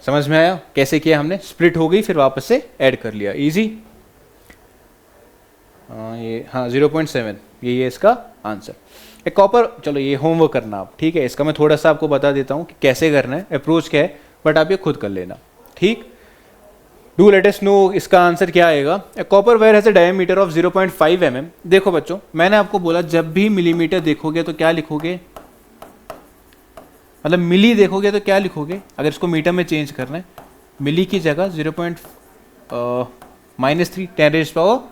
समझ में आया कैसे किया हमने, स्प्लिट हो गई फिर वापस से ऐड कर लिया, इजी। ये हाँ 0.7, ये इसका आंसर। एक कॉपर, चलो ये होमवर्क करना आप, ठीक है। इसका मैं थोड़ा सा आपको बता देता हूँ कि कैसे करना है, अप्रोच क्या है, बट आप ये खुद कर लेना, ठीक। डू लेट अस नो इसका आंसर क्या आएगा। A copper wire has a diameter of 0.5 mm। देखो बच्चों, मैंने आपको बोला जब भी मिलीमीटर देखोगे तो क्या लिखोगे, मतलब मिली देखोगे तो क्या लिखोगे, अगर इसको मीटर में चेंज करना है, मिली की जगह 0.-3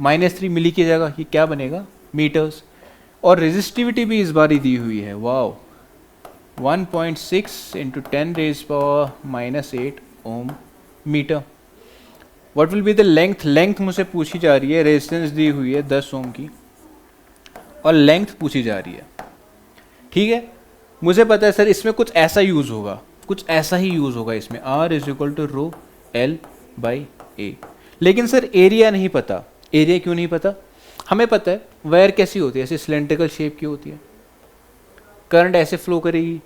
10⁻³ मिली की जगह ये क्या बनेगा मीटर्स। और रेजिस्टिविटी भी इस बार ही दी हुई है, wow, 1.6 into 10⁻⁻8 ohm meter. What will be the length, length मुझसे पूछी जा रही है, रेजिस्टेंस दी हुई है 10 ओम की और लेंथ पूछी जा रही है, ठीक है। मुझे पता है सर इसमें कुछ ऐसा यूज होगा, कुछ ऐसा ही यूज होगा इसमें, R is equal to rho L by A। लेकिन सर एरिया नहीं पता, एरिया क्यों नहीं पता, हमें पता है वायर कैसी होती है, ऐसे सिलेंड्रिकल शेप की होती है, करंट ऐसे फ्लो करेगी,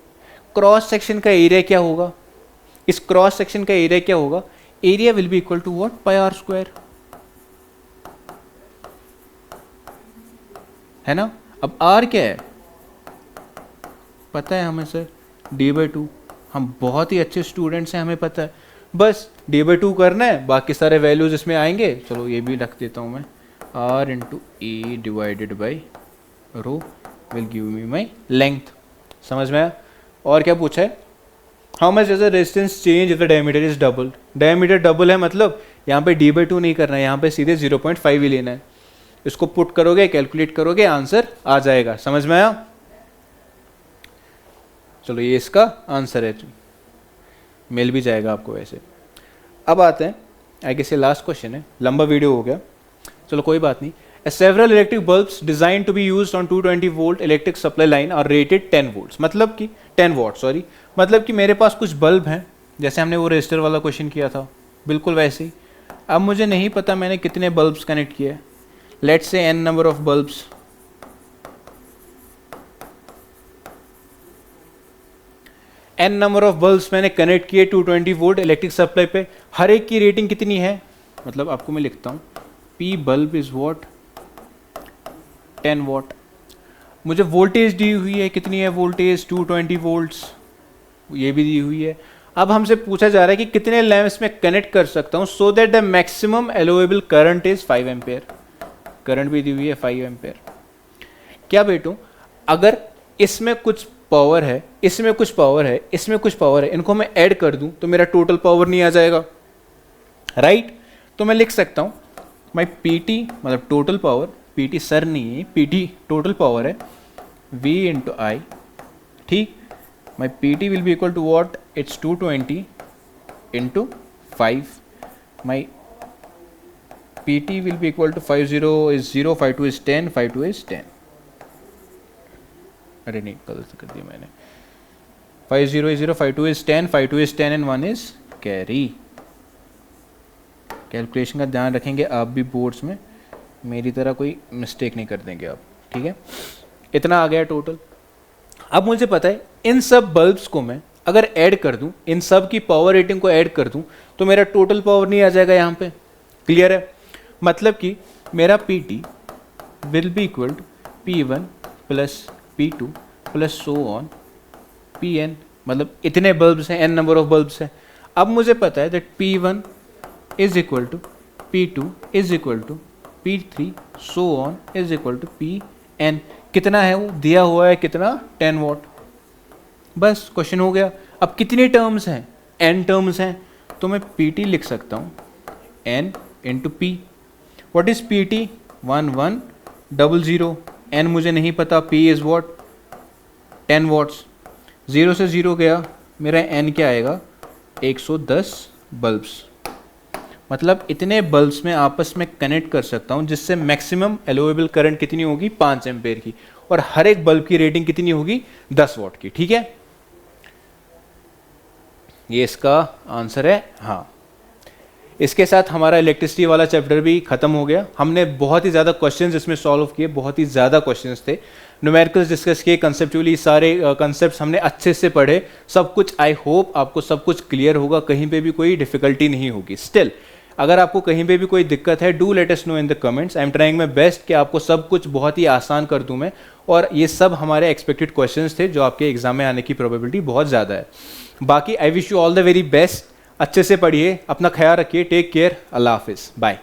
क्रॉस सेक्शन का एरिया क्या होगा, इस क्रॉस सेक्शन का एरिया क्या होगा, area will be equal to what, pi R square, है ना। अब आर क्या है पता है हमें सर, d/2, हम बहुत ही अच्छे स्टूडेंट्स हैं, हमें पता है, बस d/2 करना है, बाकी सारे वैल्यूज इसमें आएंगे। चलो ये भी रख देता हूँ मैं, r into A divided by rho will give me my length. समझ में आया। और क्या पूछा है, how much does the resistance change if the diameter is double. Diameter double है मतलब यहाँ पे d/2 नहीं करना है, यहाँ पे सीधे 0.5 ही लेना है। इसको पुट करोगे, कैलकुलेट करोगे, आंसर आ जाएगा। समझ में आया। चलो ये इसका आंसर है, मिल भी जाएगा आपको वैसे। अब आते हैं, आई गेस ये लास्ट क्वेश्चन है, लंबा वीडियो हो गया, चलो कोई बात नहीं। Several electric bulbs design to be used on 220 volt electric supply line और रेटेड 10 वोल्ट्स, मतलब कि 10 वॉट सॉरी, मतलब कि मेरे पास कुछ बल्ब हैं, जैसे हमने वो रजिस्टर वाला क्वेश्चन किया था बिल्कुल वैसे ही। अब मुझे नहीं पता मैंने कितने बल्ब्स कनेक्ट किए, let's say n number of bulbs, n number of bulbs मैंने कनेक्ट किए 220 वोल्ट इलेक्ट्रिक सप्लाई पे। हर एक की रेटिंग कितनी है, मतलब आपको मैं लिखता हूँ, P bulb is what 10 what. मुझे वोल्टेज दी हुई है, कितनी है वोल्टेज 220 वोल्ट्स, ये भी दी हुई है। अब हमसे पूछा जा रहा है कि कितने लैंप्स में कनेक्ट कर सकता हूँ so that the maximum allowable current is 5 ampere. Current भी दी हुई है 5 एम्पेयर। क्या बेटू, अगर इसमें कुछ पावर है, इसमें कुछ पावर है, इसमें कुछ पावर है, इनको मैं ऐड कर दूं तो मेरा टोटल पावर नहीं आ जाएगा, राइट। तो मैं लिख सकता हूं माई PT मतलब टोटल पावर, PT सर नहीं है, PT टोटल पावर है V इंटू आई, ठीक। My PT will be equal to what, it's 220 into 5, my PT will be equal to 50 is 0, 52 is 10, 52 is 10, अरे नहीं गलत कर दिया मैंने, 50 is 0, 52 is 10, 52 is 10 and 1 is carry. Calculation का ध्यान रखेंगे आप भी बोर्ड्स में, मेरी तरह कोई मिस्टेक नहीं कर देंगे आप, ठीक है। इतना आ गया टोटल। अब मुझे पता है इन सब बल्ब्स को मैं अगर ऐड कर दूं, इन सब की पावर रेटिंग को ऐड कर दूं तो मेरा टोटल पावर नहीं आ जाएगा यहाँ पे, क्लियर है। मतलब कि मेरा PT will be equal to P1 plus P2 plus so on Pn, मतलब इतने बल्ब्स हैं, n नंबर ऑफ बल्ब्स हैं। अब मुझे पता है that P1 is equal to P2 is equal to P3 so on is equal to Pn। कितना है वो दिया हुआ है, कितना 10 वॉट, बस क्वेश्चन हो गया। अब कितनी टर्म्स हैं, n टर्म्स हैं, तो मैं PT लिख सकता हूँ n into P। What is PT 1100, n मुझे नहीं पता, P इज वॉट 10 वॉट्स, 0 से 0 गया, मेरा n क्या आएगा 110 बल्ब्स। मतलब इतने बल्ब्स में आपस में कनेक्ट कर सकता हूं जिससे मैक्सिमम अलोवेबल करंट कितनी होगी 5 एम्पेयर की, और हर एक बल्ब की रेटिंग कितनी होगी 10 वॉट की, ठीक है। ये इसका आंसर है हाँ। इसके साथ हमारा इलेक्ट्रिसिटी वाला चैप्टर भी खत्म हो गया। हमने बहुत ही ज़्यादा क्वेश्चंस इसमें सॉल्व किए, बहुत ही ज़्यादा क्वेश्चंस थे, न्यूमेरिकल्स डिस्कस किए, कंसेप्चुअली सारे कंसेप्ट्स हमने अच्छे से पढ़े, सब कुछ। आई होप आपको सब कुछ क्लियर होगा, कहीं पे भी कोई डिफिकल्टी नहीं होगी। स्टिल अगर आपको कहीं पे भी कोई दिक्कत है, do let us no in the comments. I am trying my best कि आपको सब कुछ बहुत ही आसान कर दूं मैं, और ये सब हमारे एक्सपेक्टेड क्वेश्चंस थे जो आपके एग्जाम में आने की प्रोबेबिलिटी बहुत ज़्यादा है। बाकी I wish you all the very best, अच्छे से पढ़िए, अपना ख्याल रखिए, टेक केयर, अल्लाह हाफिज़, बाय।